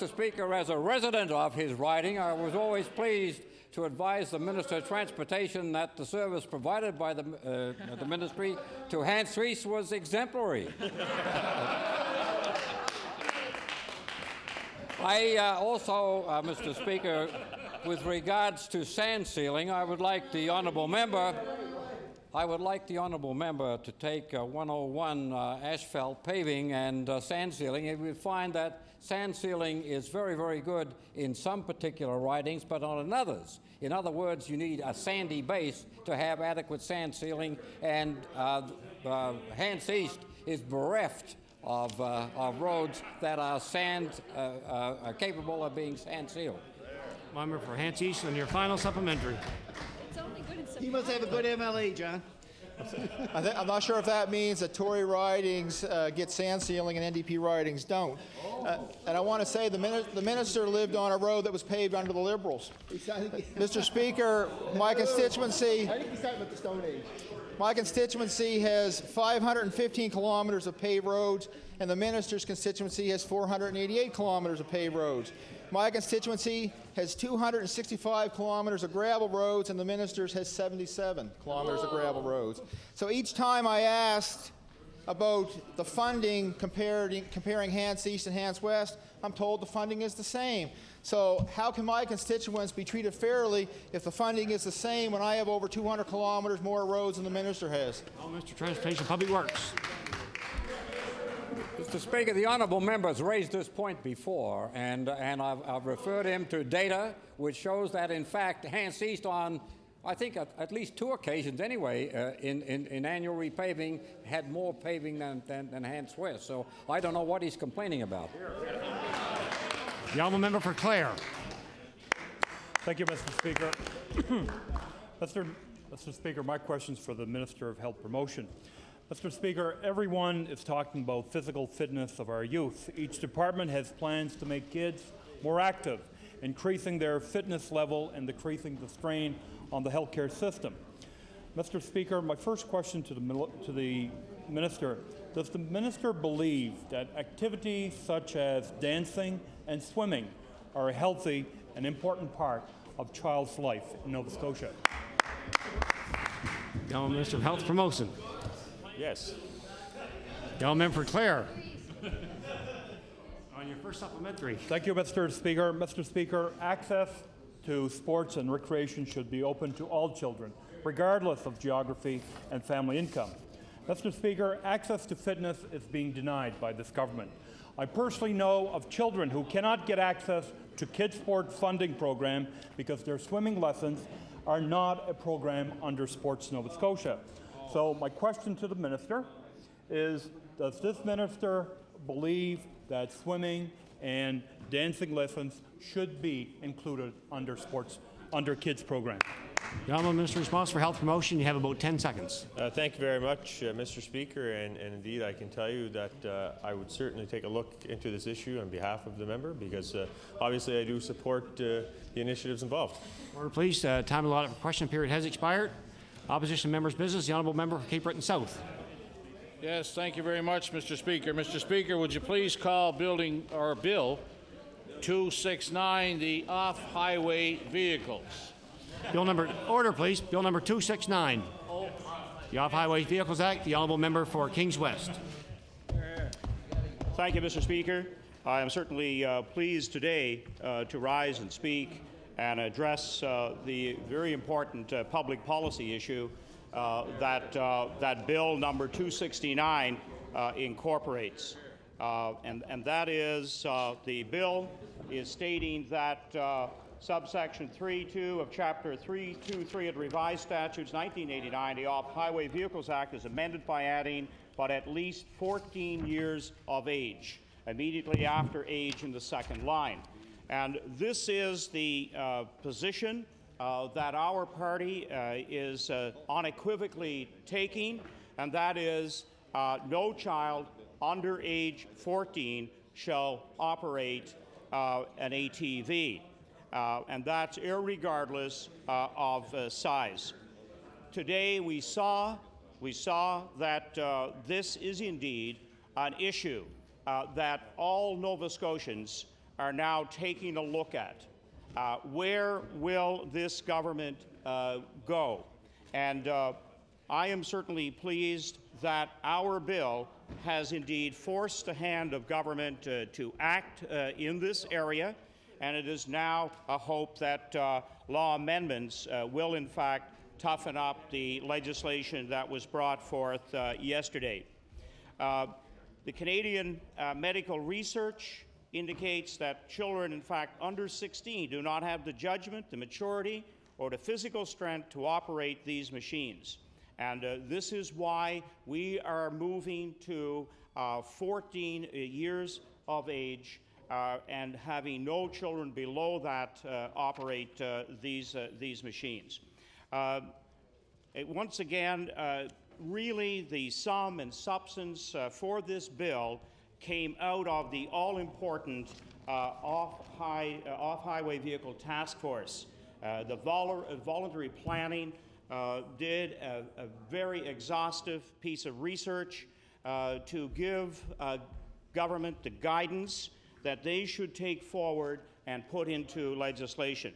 Speaker, as a resident of his riding, I was always pleased to advise the Minister of Transportation that the service provided by the ministry to Hants East was exemplary. I also, Mr. Speaker, with regards to sand sealing, I would like the honourable member to take 101 asphalt paving and sand sealing. And we find that sand sealing is very, very good in some particular ridings, but not in others. In other words, you need a sandy base to have adequate sand sealing, and Hants East is bereft of roads that are capable of being sand sealed. Member for Hants East on your final supplementary. It's only good in he must have a good MLA, John. I'm not sure if that means that Tory ridings get sand sealing and NDP ridings don't. And I want to say the minister lived on a road that was paved under the Liberals. Mr. Speaker, my constituency. I think he's talking about the Stone Age. My constituency has 515 kilometers of paved roads, and the minister's constituency has 488 kilometers of paved roads. My constituency has 265 kilometers of gravel roads, and the minister's has 77 kilometers of gravel roads. So each time I asked about the funding comparing Hants East and Hants West, I'm told the funding is the same. So how can my constituents be treated fairly if the funding is the same when I have over 200 kilometers more roads than the minister has? Oh, Mr. Transportation, Public Works. Mr. Speaker, the honourable member has raised this point before, and I've referred him to data which shows that, in fact, Hants East on, I think, at least 2 occasions anyway, in annual repaving, had more paving than Hants West. So I don't know what he's complaining about. The honourable member for Clare. Thank you, Mr. Speaker. Mr. Speaker, my question's for the Minister of Health Promotion. Mr. Speaker, everyone is talking about physical fitness of our youth. Each department has plans to make kids more active, increasing their fitness level and decreasing the strain on the healthcare system. Mr. Speaker, my first question to the Minister, does the Minister believe that activities such as dancing and swimming are a healthy and important part of child's life in Nova Scotia? The honourable Minister of Health Promotion. Yes. The honourable member for Clare. On your first supplementary. Thank you, Mr. Speaker. Mr. Speaker, access to sports and recreation should be open to all children, regardless of geography and family income. Mr. Speaker, access to fitness is being denied by this government. I personally know of children who cannot get access to Kids Sport funding program because their swimming lessons are not a program under Sports Nova Scotia. So my question to the minister is, does this minister believe that swimming and dancing lessons should be included under kids program? The Honourable Minister responsible for health promotion, you have about 10 seconds. Thank you very much, Mr. Speaker, and indeed I can tell you that I would certainly take a look into this issue on behalf of the member, because obviously I do support the initiatives involved. Order, please. Time allotted for question period has expired. Opposition members' business. The Honourable Member for Cape Breton South. Yes, thank you very much, Mr. Speaker. Mr. Speaker, would you please call Bill 269, the off-highway vehicles? Order, please. Bill number 269. The Off-Highway Vehicles Act. The Honourable Member for Kings West. Thank you, Mr. Speaker. I am certainly pleased today to rise and speak and address the very important public policy issue that Bill number 269 incorporates. And that is, the bill is stating that subsection 3.2 of Chapter 323 of the Revised Statutes 1989, the Off-Highway Vehicles Act, is amended by adding but at least 14 years of age, immediately after age in the second line. And this is the position that our party is unequivocally taking, and that is no child under age 14 shall operate an ATV. And that's irregardless of size. Today we saw that this is indeed an issue that all Nova Scotians are now taking a look at. Where will this government go? And I am certainly pleased that our bill has indeed forced the hand of government to act in this area. And it is now a hope that law amendments will in fact toughen up the legislation that was brought forth yesterday. The Canadian medical research indicates that children, in fact, under 16 do not have the judgment, the maturity, or the physical strength to operate these machines. And this is why we are moving to 14 years of age and having no children below that operate these machines. Once again, really the sum and substance for this bill came out of the all-important Off-Highway Vehicle Task Force. The voluntary planning did a very exhaustive piece of research to give government the guidance that they should take forward and put into legislation.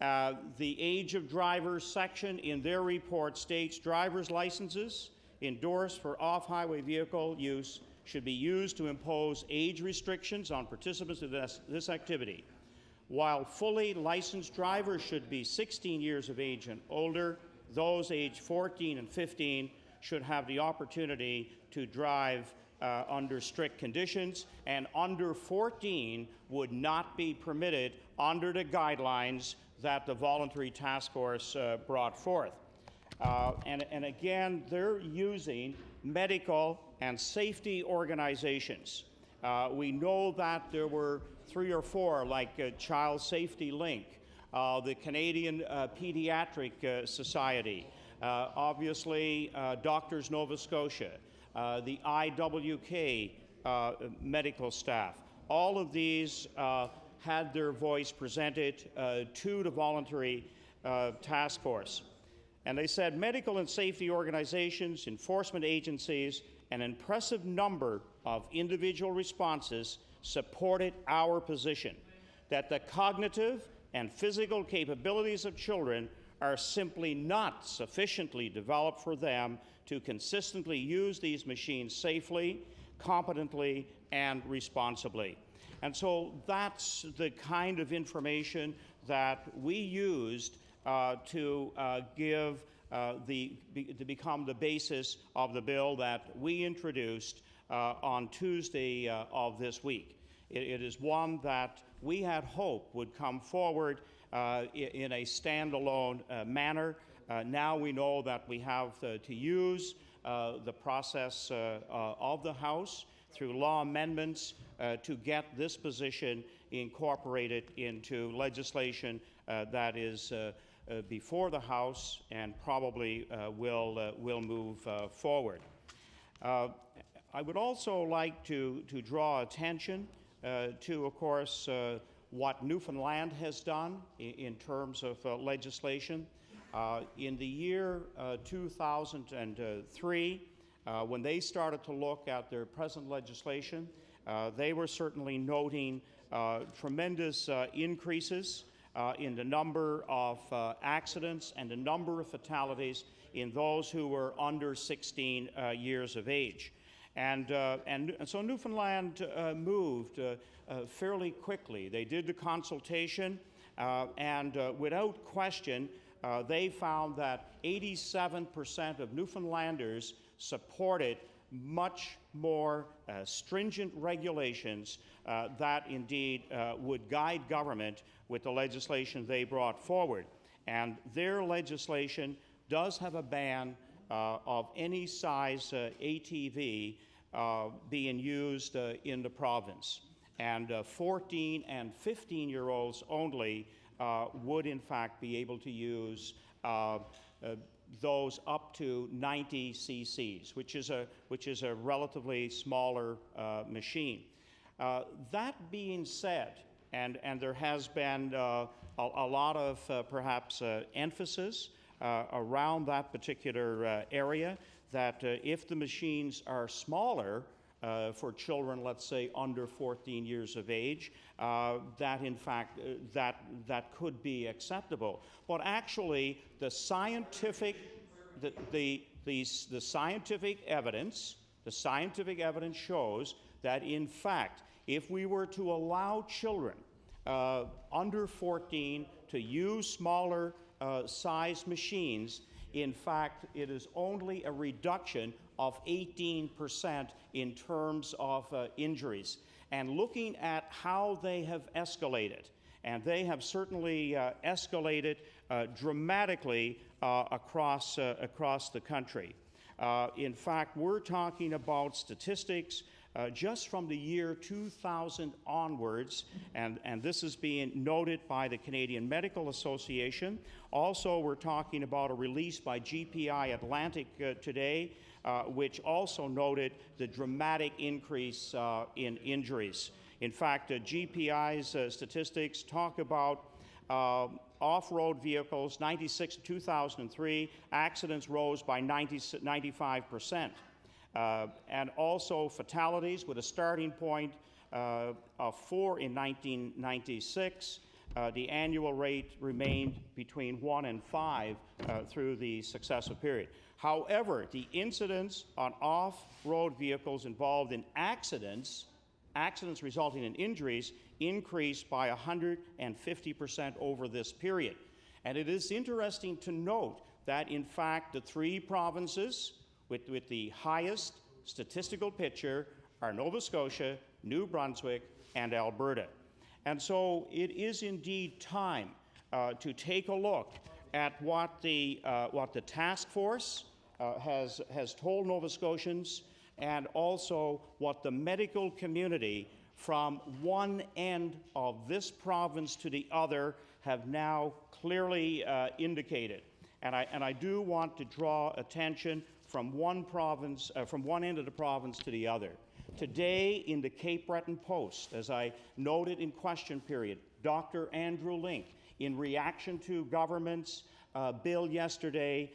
The age of drivers section in their report states driver's licenses endorsed for off-highway vehicle use should be used to impose age restrictions on participants in this activity. While fully licensed drivers should be 16 years of age and older, those aged 14 and 15 should have the opportunity to drive under strict conditions, and under 14 would not be permitted under the guidelines that the voluntary task force brought forth. And again, they're using medical and safety organizations. We know that there were 3 or 4, like Child Safety Link, the Canadian Pediatric Society, obviously Doctors Nova Scotia, the IWK medical staff. All of these had their voice presented to the voluntary task force. And they said medical and safety organizations, enforcement agencies, an impressive number of individual responses supported our position that the cognitive and physical capabilities of children are simply not sufficiently developed for them to consistently use these machines safely, competently, and responsibly. And so that's the kind of information that we used to become the basis of the bill that we introduced on Tuesday of this week. It is one that we had hoped would come forward in a standalone manner. Now we know that we have to use the process of the House through law amendments to get this position incorporated into legislation that is before the House and probably will move forward. I would also like to draw attention to, of course, what Newfoundland has done in terms of legislation. In the year 2003, when they started to look at their present legislation, they were certainly noting tremendous increases in the number of accidents and the number of fatalities in those who were under 16 years of age. And so Newfoundland moved fairly quickly. They did the consultation, and without question, they found that 87% of Newfoundlanders supported much more stringent regulations that indeed would guide government with the legislation they brought forward. And their legislation does have a ban of any size ATV being used in the province. And 14 and 15-year-olds only would in fact be able to use those up to 90 cc's, which is a relatively smaller machine. That being said, and there has been a lot of perhaps emphasis around that particular area, that if the machines are smaller for children, let's say under 14 years of age, that in fact that could be acceptable. But actually, the scientific evidence shows that in fact, if we were to allow children under 14 to use smaller size machines, in fact, it is only a reduction of 18% in terms of injuries. And looking at how they have escalated, and they have certainly escalated dramatically across the country. In fact, we're talking about statistics just from the year 2000 onwards, and this is being noted by the Canadian Medical Association. Also, we're talking about a release by GPI Atlantic today, which also noted the dramatic increase in injuries. In fact, GPI's statistics talk about off-road vehicles, 96 to 2003, accidents rose by 95%. And also fatalities with a starting point of 4 in 1996. The annual rate remained between 1 and 5 through the successive period. However, the incidence on off-road vehicles involved in accidents resulting in injuries, increased by 150% over this period. And it is interesting to note that, in fact, the three provinces with the highest statistical picture are Nova Scotia, New Brunswick, and Alberta. And so it is indeed time to take a look at what the task force has told Nova Scotians, and also what the medical community from one end of this province to the other have now clearly indicated. And I do want to draw attention from one end of the province to the other. Today, in the Cape Breton Post, as I noted in question period, Dr. Andrew Link, in reaction to government's bill yesterday,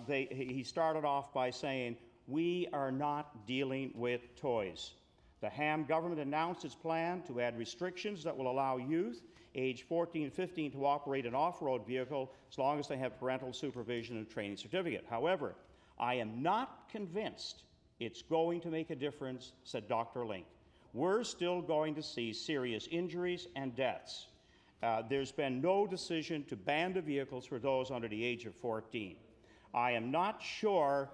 he started off by saying, "We are not dealing with toys." The Ham government announced its plan to add restrictions that will allow youth aged 14 and 15 to operate an off-road vehicle as long as they have parental supervision and training certificate. However, I am not convinced it's going to make a difference, said Dr. Link. We're still going to see serious injuries and deaths. There's been no decision to ban the vehicles for those under the age of 14. I am not sure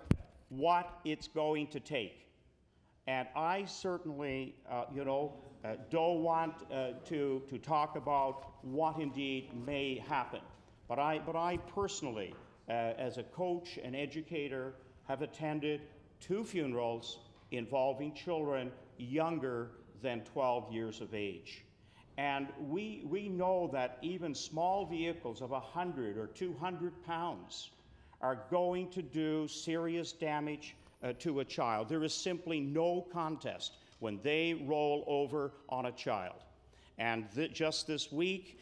what it's going to take. And I certainly, don't want to talk about what indeed may happen. But I personally, as a coach and educator, have attended 2 funerals involving children younger than 12 years of age. And we know that even small vehicles of 100 or 200 pounds are going to do serious damage to a child. There is simply no contest when they roll over on a child. And just this week,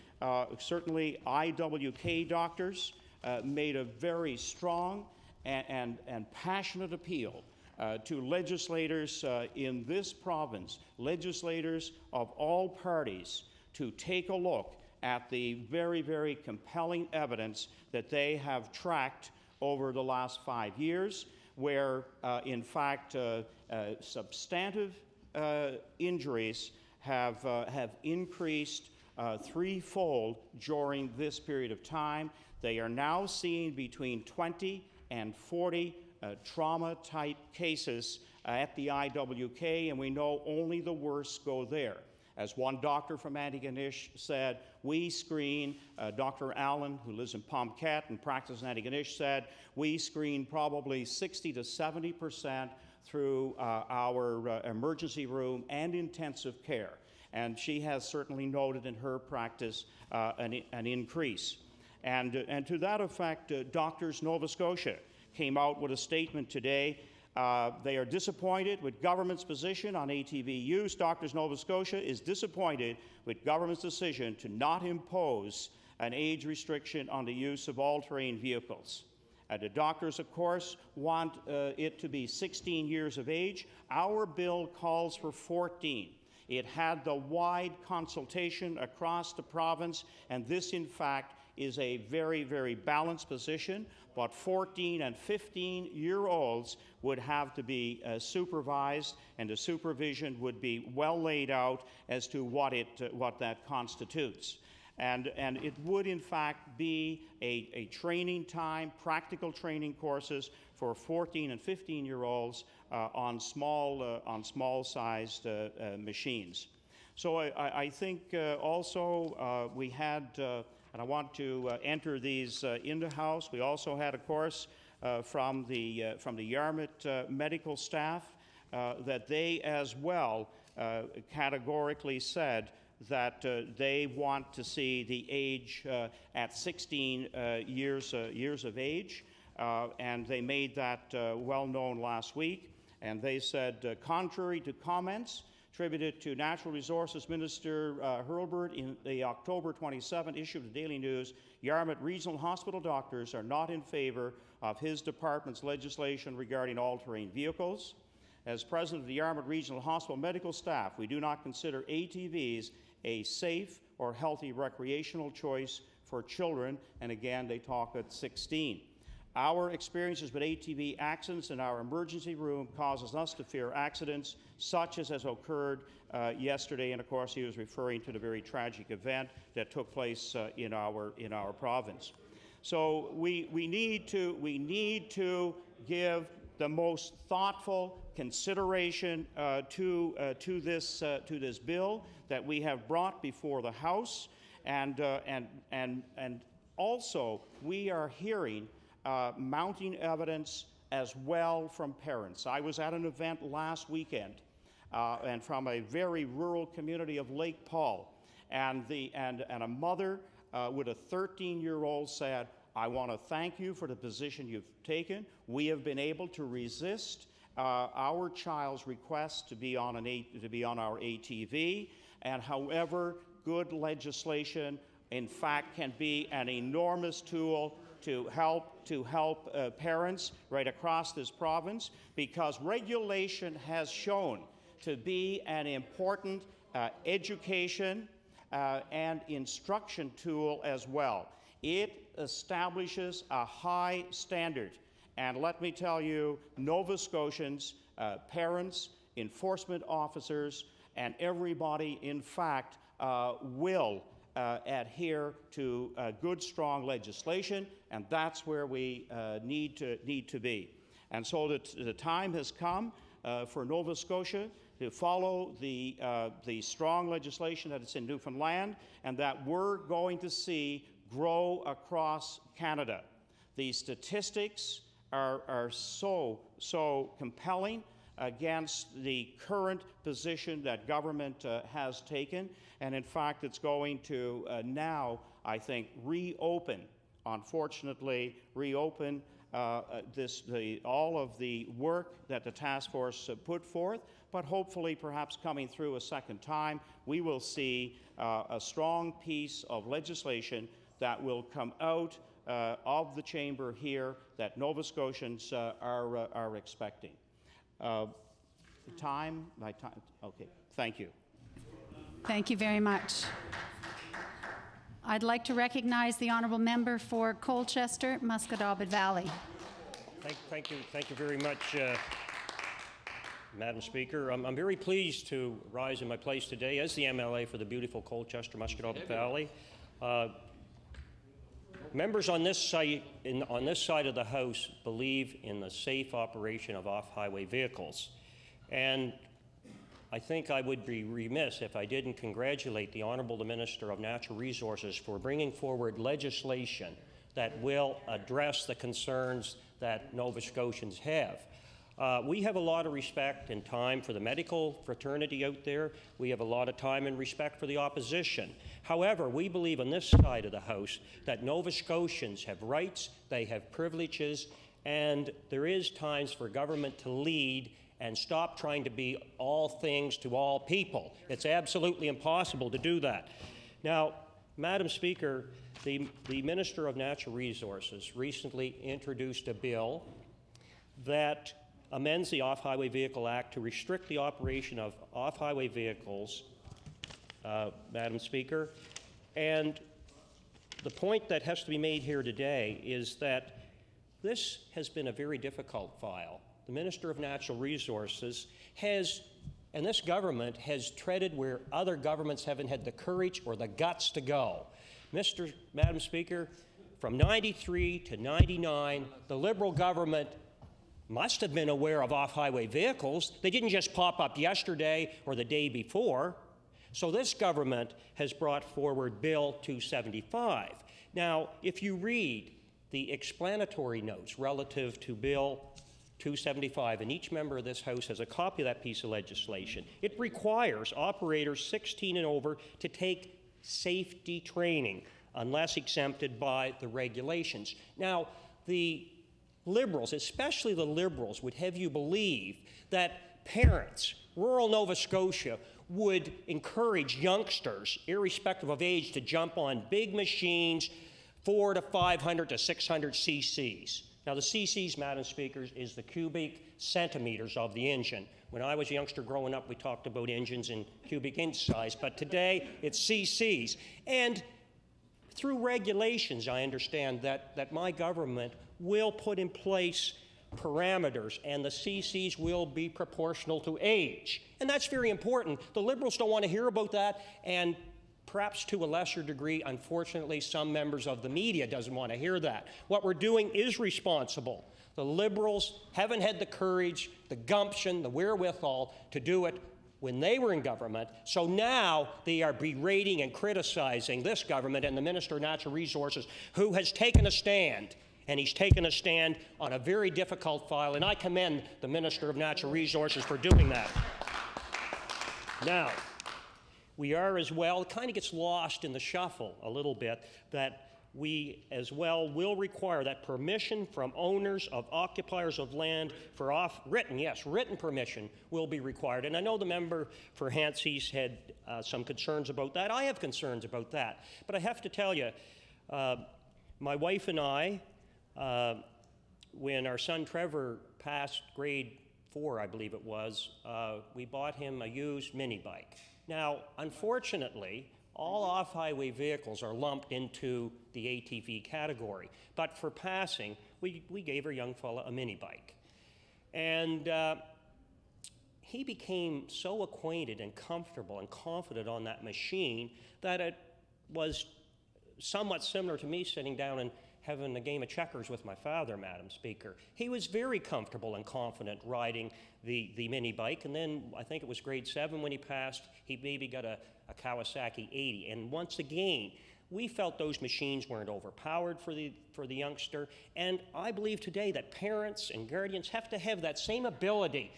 certainly IWK doctors made a very strong and passionate appeal to legislators in this province, legislators of all parties, to take a look at the very, very compelling evidence that they have tracked over the last 5 years, where, in fact, substantive injuries have increased threefold during this period of time. They are now seeing between 20 and 40 trauma-type cases at the IWK, and we know only the worst go there. As one doctor from Antigonish said, we screen, Dr. Allen, who lives in Pomcat and practices in Antigonish, said, we screen probably 60 to 70% through our emergency room and intensive care. And she has certainly noted in her practice an increase. And to that effect, Doctors Nova Scotia came out with a statement today. They are disappointed with government's position on ATV use. Doctors Nova Scotia is disappointed with government's decision to not impose an age restriction on the use of all-terrain vehicles. The doctors, of course, want it to be 16 years of age. Our bill calls for 14. It had the wide consultation across the province, and this, in fact, is a very, very balanced position, but 14 and 15-year-olds would have to be supervised, and the supervision would be well laid out as to what that constitutes. And it would, in fact, be a training time, practical training courses for 14 and 15-year-olds on small-sized machines. So I think also we had, and I want to enter these into House. We also had, of course, from the Yarmouth medical staff that they as well categorically said that they want to see the age at 16 years of age, and they made that well known last week. And they said, contrary to comments attributed to Natural Resources Minister Hurlbert in the October 27 issue of the Daily News, Yarmouth Regional Hospital doctors are not in favor of his department's legislation regarding all-terrain vehicles. As president of the Yarmouth Regional Hospital medical staff, we do not consider ATVs a safe or healthy recreational choice for children, and again, they talk at 16. Our experiences with ATV accidents in our emergency room causes us to fear accidents such as has occurred yesterday, and of course he was referring to the very tragic event that took place in our province. So we need to give the most thoughtful consideration to this bill that we have brought before the House, and also we are hearing mounting evidence as well from parents. I was at an event last weekend, and from a very rural community of Lake Paul, and a mother with a 13-year-old said, I want to thank you for the position you've taken. We have been able to resist our child's request to be on our ATV, and however, good legislation, in fact, can be an enormous tool to help parents right across this province, because regulation has shown to be an important education and instruction tool as well. It establishes a high standard. And let me tell you, Nova Scotians, parents, enforcement officers, and everybody, in fact, will adhere to good, strong legislation, and that's where we need to be. And so the time has come for Nova Scotia to follow the strong legislation that is in Newfoundland and that we're going to see grow across Canada. The statistics are so compelling against the current position that government has taken, and in fact it's going to now, I think, unfortunately reopen all of the work that the task force put forth, but hopefully perhaps coming through a second time, we will see a strong piece of legislation that will come out of the chamber here that Nova Scotians are expecting. My time, okay, thank you. Thank you very much. I'd like to recognize the honourable member for Colchester, Musquodoboit Valley. Thank you very much, Madam Speaker. I'm very pleased to rise in my place today as the MLA for the beautiful Colchester, Musquodoboit Valley. Members on this side of the House believe in the safe operation of off-highway vehicles, and I think I would be remiss if I didn't congratulate the Honourable Minister of Natural Resources for bringing forward legislation that will address the concerns that Nova Scotians have. We have a lot of respect and time for the medical fraternity out there. We have a lot of time and respect for the opposition. However, we believe on this side of the House that Nova Scotians have rights, they have privileges, and there is times for government to lead and stop trying to be all things to all people. It's absolutely impossible to do that. Now, Madam Speaker, the Minister of Natural Resources recently introduced a bill that amends the Off-Highway Vehicle Act to restrict the operation of off-highway vehicles, Madam Speaker. And the point that has to be made here today is that this has been a very difficult file. The Minister of Natural Resources and this government has treaded where other governments haven't had the courage or the guts to go. Madam Speaker, from 93 to 99, the Liberal government must have been aware of off-highway vehicles. They didn't just pop up yesterday or the day before. So this government has brought forward Bill 275. Now, if you read the explanatory notes relative to Bill 275, and each member of this House has a copy of that piece of legislation, it requires operators 16 and over to take safety training unless exempted by the regulations. Now, the Liberals, especially the Liberals, would have you believe that parents, rural Nova Scotia, would encourage youngsters, irrespective of age, to jump on big machines, 400 to 500 to 600 cc's. Now, the cc's, Madam Speaker, is the cubic centimeters of the engine. When I was a youngster growing up, we talked about engines in cubic inch size, but today it's cc's. And through regulations, I understand that my government will put in place parameters, and the cc's will be proportional to age. And that's very important. The Liberals don't want to hear about that, and perhaps to a lesser degree, unfortunately, some members of the media doesn't want to hear that. What we're doing is responsible. The Liberals haven't had the courage, the gumption, the wherewithal to do it when they were in government, so now they are berating and criticizing this government and the Minister of Natural Resources, who has taken a stand, and he's taken a stand on a very difficult file, and I commend the Minister of Natural Resources for doing that. Now, we are as well, it kind of gets lost in the shuffle a little bit, that we as well will require that permission from owners of occupiers of land for written permission will be required. And I know the member for Hantseas had some concerns about that. I have concerns about that. But I have to tell you, my wife and I, when our son Trevor passed grade 4, I believe it was, we bought him a used mini bike. Now, unfortunately, all off-highway vehicles are lumped into the ATV category. But for passing, we gave our young fella a mini bike. And he became so acquainted and comfortable and confident on that machine that it was somewhat similar to me sitting down and having a game of checkers with my father, Madam Speaker. He was very comfortable and confident riding the mini bike, and then I think it was grade 7 when he passed, he maybe got a Kawasaki 80. And once again, we felt those machines weren't overpowered for the youngster, and I believe today that parents and guardians have to have that same ability,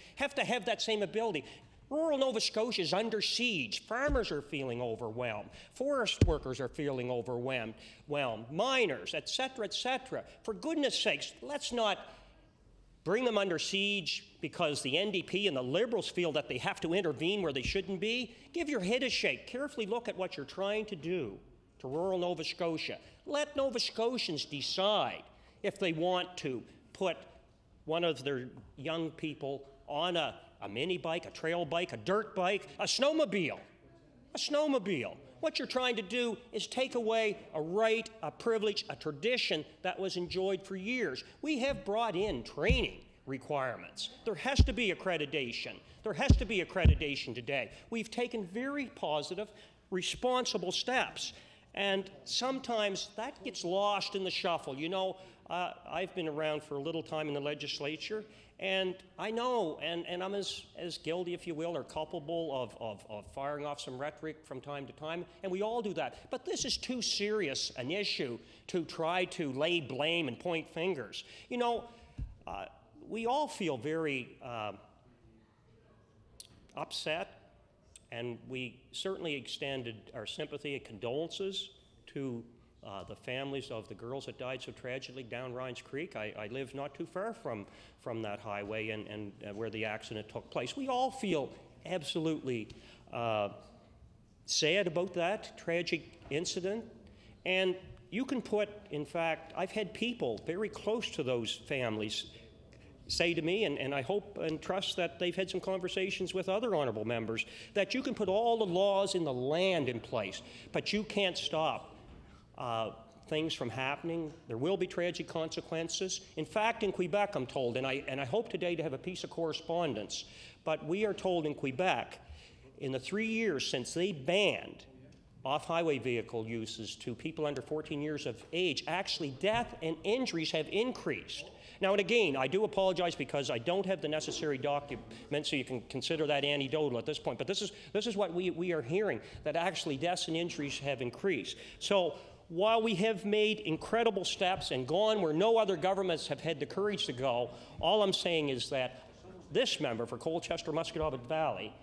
Rural Nova Scotia is under siege. Farmers are feeling overwhelmed. Forest workers are feeling overwhelmed. Miners, et cetera. For goodness sakes, let's not bring them under siege because the NDP and the Liberals feel that they have to intervene where they shouldn't be. Give your head a shake. Carefully look at what you're trying to do to rural Nova Scotia. Let Nova Scotians decide if they want to put one of their young people on a mini bike, a trail bike, a dirt bike, a snowmobile. What you're trying to do is take away a right, a privilege, a tradition that was enjoyed for years. We have brought in training requirements. There has to be accreditation. Today. We've taken very positive, responsible steps. And sometimes that gets lost in the shuffle. You know, I've been around for a little time in the legislature, and I know, and I'm as guilty, if you will, or culpable of firing off some rhetoric from time to time, and we all do that. But this is too serious an issue to try to lay blame and point fingers. You know, we all feel very upset, and we certainly extended our sympathy and condolences to the families of the girls that died so tragically down Rhines Creek. I live not too far from that highway and where the accident took place. We all feel absolutely sad about that tragic incident. And you can put, in fact, I've had people very close to those families say to me, and I hope and trust that they've had some conversations with other honourable members, that you can put all the laws in the land in place, but you can't stop things from happening. There will be tragic consequences. In fact, in Quebec, I'm told, and I hope today to have a piece of correspondence, but we are told in Quebec, in the 3 years since they banned off-highway vehicle uses to people under 14 years of age, actually death and injuries have increased. Now, and again, I do apologize because I don't have the necessary documents, so you can consider that anecdotal at this point. But this is what we are hearing, that actually deaths and injuries have increased. So while we have made incredible steps and gone where no other governments have had the courage to go, all I'm saying is that this member for Colchester-Musquodoboit Valley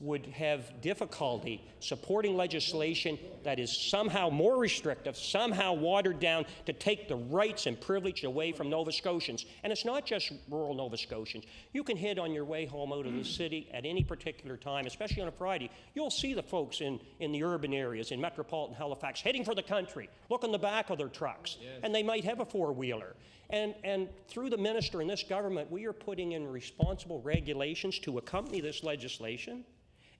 would have difficulty supporting legislation that is somehow more restrictive, somehow watered down to take the rights and privilege away from Nova Scotians. And it's not just rural Nova Scotians. You can hit on your way home out of the city at any particular time, especially on a Friday. You'll see the folks in the urban areas, in metropolitan Halifax, heading for the country. Look in the back of their trucks. Yes. And they might have a four-wheeler. And through the minister in this government, we are putting in responsible regulations to accompany this legislation.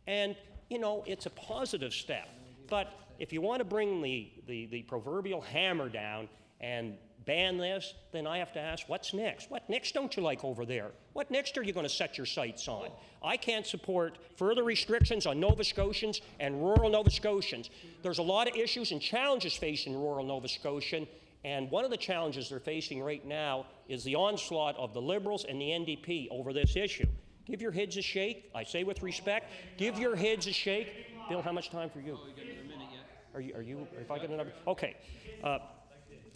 And, you know, it's a positive step. But if you want to bring the proverbial hammer down and ban this, then I have to ask, what's next? What next don't you like over there? What next are you going to set your sights on? I can't support further restrictions on Nova Scotians and rural Nova Scotians. There's a lot of issues and challenges facing rural Nova Scotian, and one of the challenges they're facing right now is the onslaught of the Liberals and the NDP over this issue. Give your heads a shake. I say with respect, give your heads a shake. Bill, how much time for you? Oh, you got another minute yet. Are you, if I get another, okay.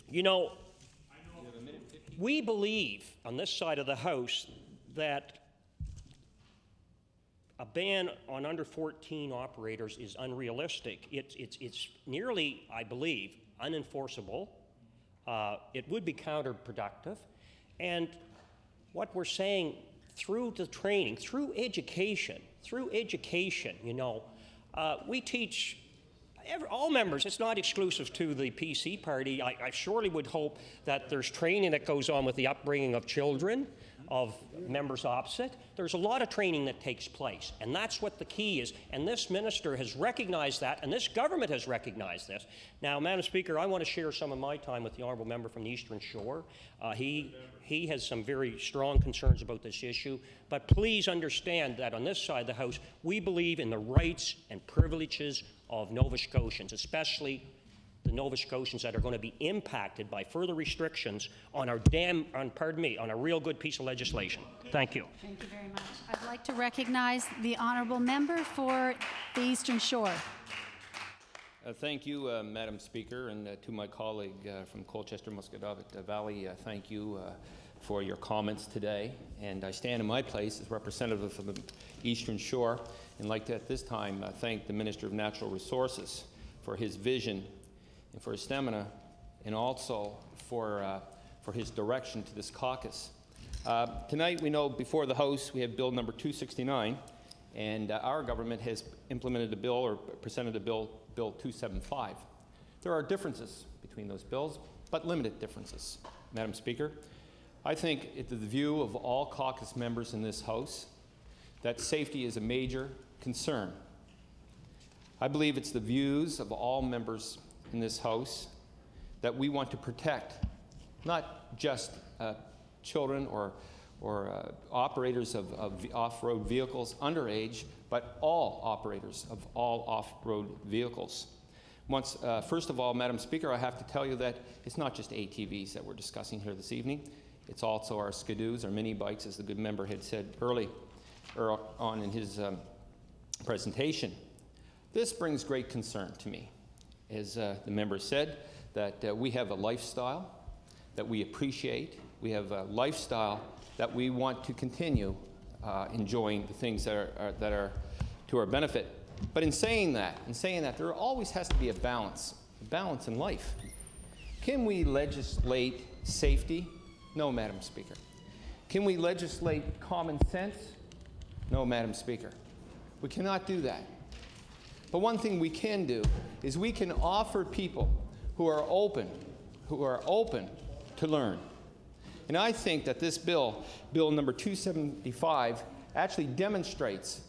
You know, we believe on this side of the House that a ban on under 14 operators is unrealistic. It's nearly, I believe, unenforceable. It would be counterproductive. And what we're saying, through the training, through education, you know, we teach all members. It's not exclusive to the PC party. I surely would hope that there's training that goes on with the upbringing of children, of members opposite. There's a lot of training that takes place, and that's what the key is. And this minister has recognized that, and this government has recognized this. Now, Madam Speaker, I want to share some of my time with the honourable member from the Eastern Shore. He has some very strong concerns about this issue, but please understand that on this side of the House, we believe in the rights and privileges of Nova Scotians, especially the Nova Scotians that are going to be impacted by further restrictions on our on a real good piece of legislation. Thank you. Thank you very much. I'd like to recognize the honourable member for the Eastern Shore. Thank you, Madam Speaker, and to my colleague from Colchester Musquodoboit Valley, thank you for your comments today. And I stand in my place as representative of the Eastern Shore, and like to at this time thank the Minister of Natural Resources for his vision and for his stamina, and also for his direction to this caucus. Tonight, we know before the House we have Bill number 269, and our government has implemented a bill or presented a Bill 275. There are differences between those bills, but limited differences. Madam Speaker, I think it's the view of all caucus members in this House that safety is a major concern. I believe it's the views of all members in this House that we want to protect not just children or operators of off-road vehicles underage, but all operators of all off-road vehicles. First of all, Madam Speaker, I have to tell you that it's not just ATVs that we're discussing here this evening. It's also our skidoos, our mini bikes, as the good member had said early on in his presentation. This brings great concern to me. As the member said, that we have a lifestyle that we appreciate. We have a lifestyle that we want to continue enjoying the things that are to our benefit. But in saying that, there always has to be a balance in life. Can we legislate safety? No, Madam Speaker. Can we legislate common sense? No, Madam Speaker. We cannot do that. But one thing we can do is we can offer people who are open to learn. And I think that this bill number 275, actually demonstrates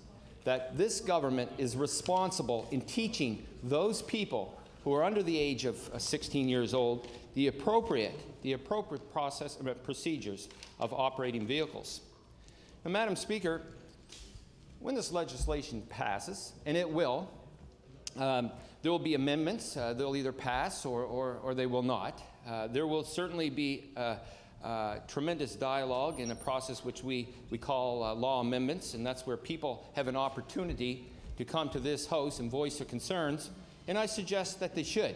that this government is responsible in teaching those people who are under the age of 16 years old the appropriate procedures of operating vehicles. Now, Madam Speaker, when this legislation passes, and it will, there will be amendments. They'll either pass or they will not. There will certainly be tremendous dialogue in a process which we call law amendments, and that's where people have an opportunity to come to this House and voice their concerns, and I suggest that they should.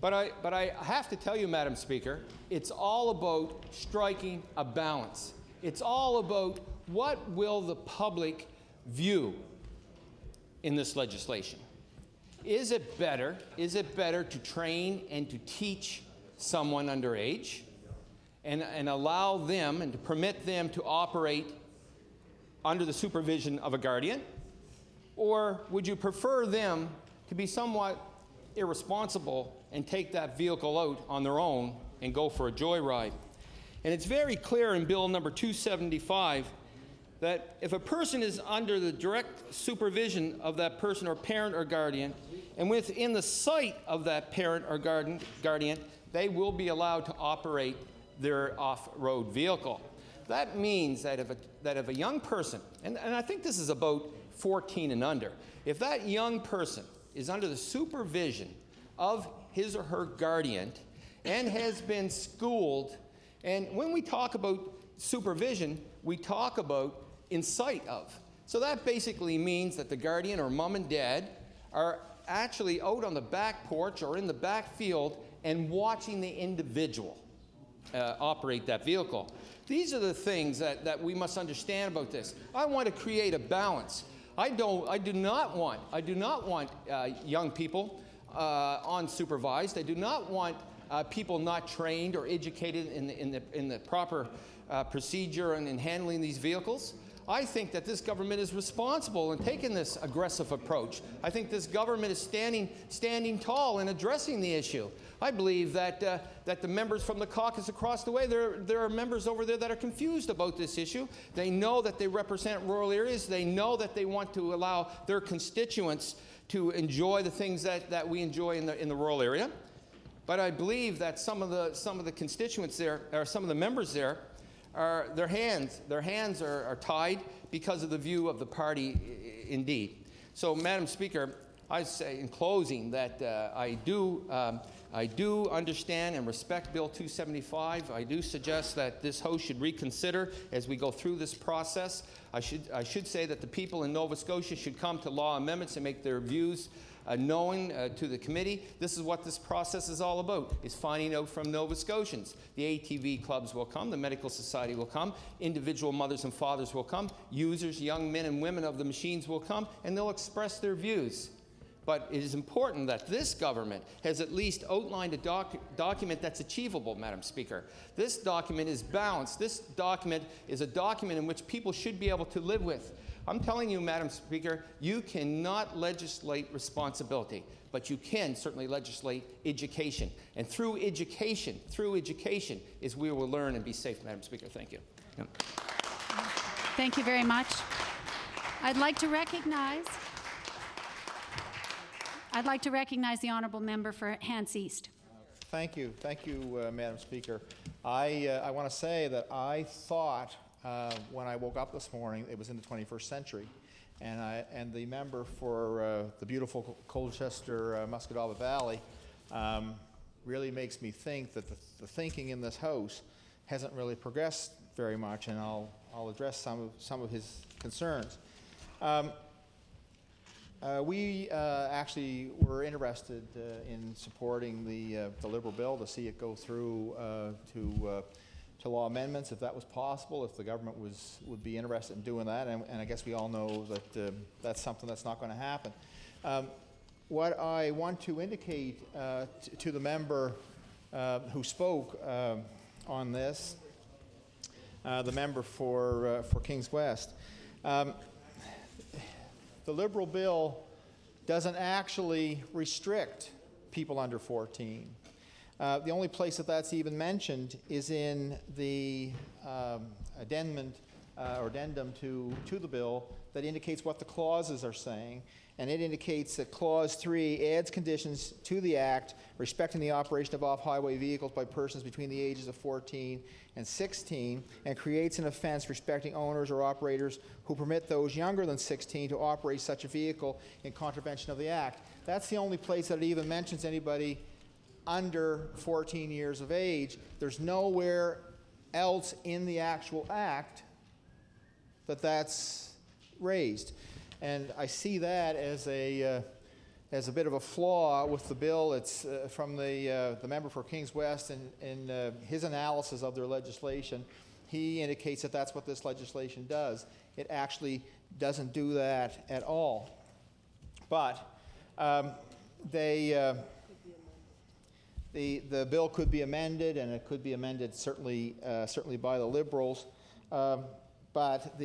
But I have to tell you, Madam Speaker, it's all about striking a balance. It's all about what will the public view in this legislation. Is it better to train and to teach someone underage and allow them and to permit them to operate under the supervision of a guardian? Or would you prefer them to be somewhat irresponsible and take that vehicle out on their own and go for a joyride? And it's very clear in Bill number 275 that if a person is under the direct supervision of that person or parent or guardian, and within the sight of that parent or guardian, they will be allowed to operate their off-road vehicle. That means that if a young person, and I think this is about 14 and under, if that young person is under the supervision of his or her guardian and has been schooled, and when we talk about supervision, we talk about in sight of. So that basically means that the guardian or mom and dad are actually out on the back porch or in the back field and watching the individual operate that vehicle. These are the things that we must understand about this. I want to create a balance. I do not want young people unsupervised. I do not want people not trained or educated in the proper procedure and in handling these vehicles. I think that this government is responsible in taking this aggressive approach. I think this government is standing tall in addressing the issue. I believe that the members from the caucus across the way, there are members over there that are confused about this issue. They know that they represent rural areas. They know that they want to allow their constituents to enjoy the things that we enjoy in the rural area. But I believe that some of the constituents there, or some of the members there, their hands are tied because of the view of the party indeed. So, Madam Speaker, I say in closing that I do understand and respect Bill 275. I do suggest that this House should reconsider as we go through this process. I should say that the people in Nova Scotia should come to law amendments and make their views known to the committee. This is what this process is all about, is finding out from Nova Scotians. The ATV clubs will come, the Medical Society will come, individual mothers and fathers will come, users, young men and women of the machines will come, and they'll express their views. But it is important that this government has at least outlined a document that's achievable, Madam Speaker. This document is balanced. This document is a document in which people should be able to live with. I'm telling you, Madam Speaker, you cannot legislate responsibility, but you can certainly legislate education. And through education is we will learn and be safe, Madam Speaker. Thank you. Yeah. Thank you very much. I'd like to recognize the honourable member for Hants East. Thank you, Madam Speaker. I want to say that I thought when I woke up this morning it was in the 21st century, and the member for the beautiful Colchester Musquodoboit Valley really makes me think that the thinking in this House hasn't really progressed very much, and I'll address some of his concerns. We actually were interested in supporting the Liberal bill to see it go through to law amendments, if that was possible, if the government would be interested in doing that, and I guess we all know that that's something that's not going to happen. What I want to indicate to the member who spoke on this, the member for Kings West, the Liberal bill doesn't actually restrict people under 14. The only place that that's even mentioned is in the addendum to the bill that indicates what the clauses are saying, and it indicates that Clause 3 adds conditions to the Act respecting the operation of off-highway vehicles by persons between the ages of 14 and 16, and creates an offense respecting owners or operators who permit those younger than 16 to operate such a vehicle in contravention of the Act. That's the only place that it even mentions anybody under 14 years of age. There's nowhere else in the actual Act that's raised. And I see that as a bit of a flaw with the bill. It's from the member for Kings West, and his analysis of their legislation, he indicates that that's what this legislation does. It actually doesn't do that at all. But the bill could be amended, and it could be amended certainly by the Liberals. But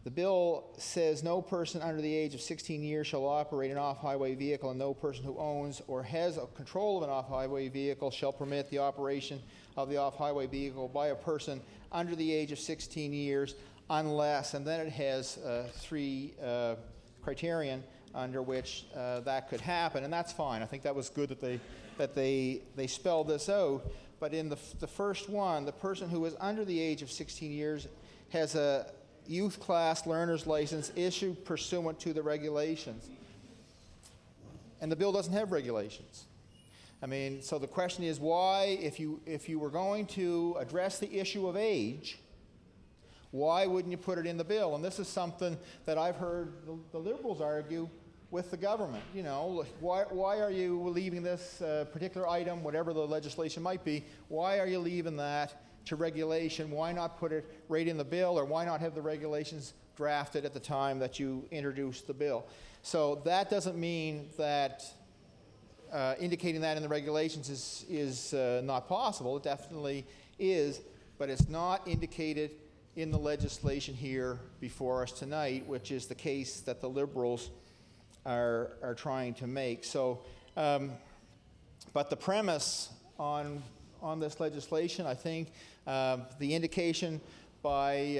the bill says no person under the age of 16 years shall operate an off-highway vehicle, and no person who owns or has control of an off-highway vehicle shall permit the operation of the off-highway vehicle by a person under the age of 16 years unless, and then it has three criterion under which that could happen, and that's fine. I think that was good that they spelled this out. But in the first one, the person who is under the age of 16 years has a youth class learner's license issued pursuant to the regulations. And the bill doesn't have regulations. I mean, so the question is why, if you were going to address the issue of age, why wouldn't you put it in the bill? And this is something that I've heard the Liberals argue with the government. You know, why are you leaving this particular item, whatever the legislation might be, why are you leaving that to regulation? Why not put it right in the bill, or why not have the regulations drafted at the time that you introduced the bill? So that doesn't mean that indicating that in the regulations is not possible. It definitely is, but it's not indicated in the legislation here before us tonight, which is the case that the Liberals are trying to make. So, but the premise on this legislation, I think, the indication by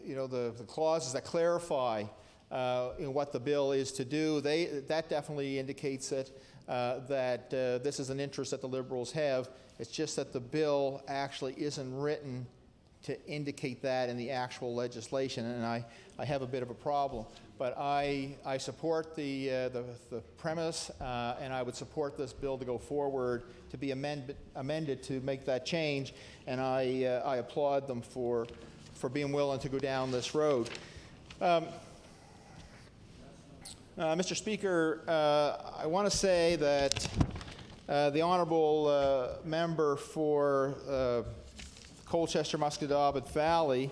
the clauses that clarify what the bill is to do, that definitely indicates it, that this is an interest that the Liberals have. It's just that the bill actually isn't written indicate that in the actual legislation, and I have a bit of a problem. But I support the premise, and I would support this bill to go forward to be amended to make that change, and I applaud them for being willing to go down this road. Mr. Speaker, I want to say that the honourable member for Colchester Musquodoboit Valley,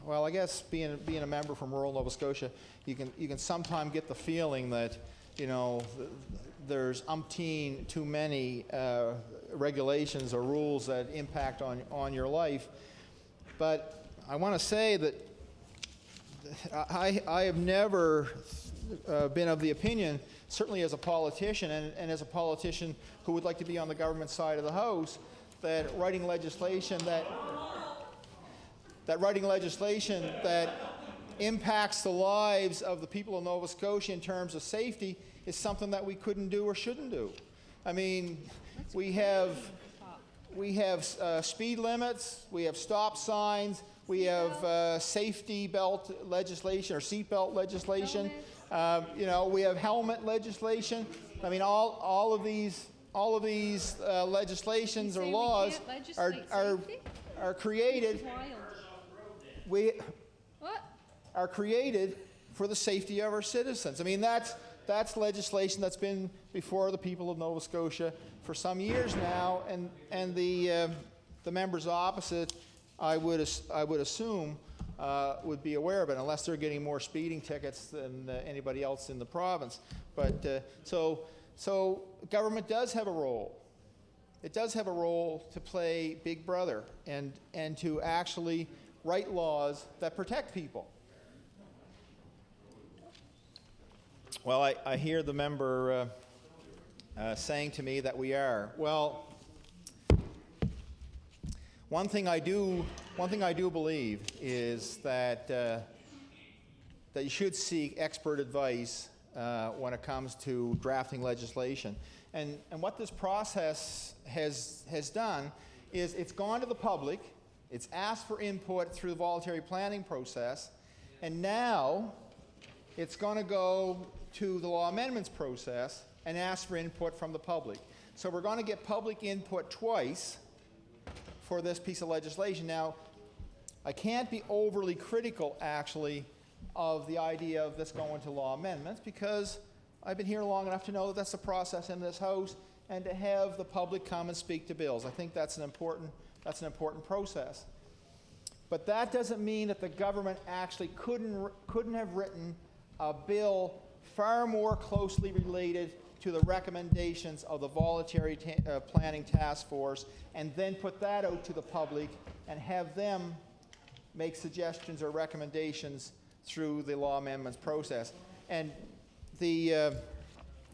well, I guess being a member from rural Nova Scotia, you can sometimes get the feeling that, you know, there's umpteen too many regulations or rules that impact on your life. But I want to say that I have never been of the opinion, certainly as a politician and as a politician who would like to be on the government side of the House, that writing legislation that impacts the lives of the people of Nova Scotia in terms of safety is something that we couldn't do or shouldn't do. I mean, we have speed limits, we have stop signs, we have safety belt legislation or seat belt legislation. You know, we have helmet legislation. I mean, all of these legislations or laws are created. Are created for the safety of our citizens. I mean, that's legislation that's been before the people of Nova Scotia for some years now, and the members opposite, I would assume, would be aware of it, unless they're getting more speeding tickets than anybody else in the province. But so government does have a role. It does have a role to play Big Brother and to actually write laws that protect people. Well, I hear the member saying to me that we are. Well, one thing I do believe is that you should seek expert advice when it comes to drafting legislation. And what this process has done is it's gone to the public, it's asked for input through the voluntary planning process, and now it's going to go to the law amendments process and ask for input from the public. So we're going to get public input twice for this piece of legislation. Now, I can't be overly critical, actually, of the idea of this going to law amendments, because I've been here long enough to know that that's the process in this House, and to have the public come and speak to bills. I think that's an important process. But that doesn't mean that the government actually couldn't have written a bill far more closely related to the recommendations of the voluntary planning task force, and then put that out to the public and have them make suggestions or recommendations through the law amendments process. And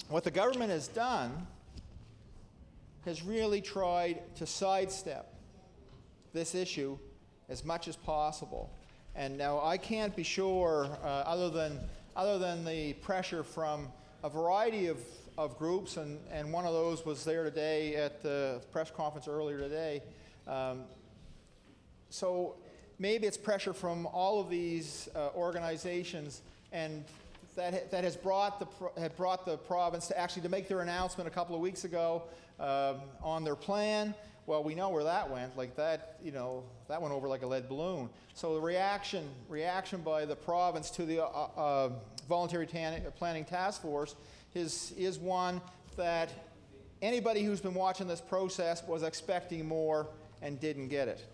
what the government has done has really tried to sidestep this issue as much as possible. And now I can't be sure, other than the pressure from a variety of groups, and one of those was there today at the press conference earlier today. So maybe it's pressure from all of these organizations, and that has brought the province to actually to make their announcement a couple of weeks ago on their plan. Well, we know where that went. Like that, you know, that went over like a lead balloon. So the reaction by the province to the voluntary planning task force is one that anybody who's been watching this process was expecting more and didn't get it.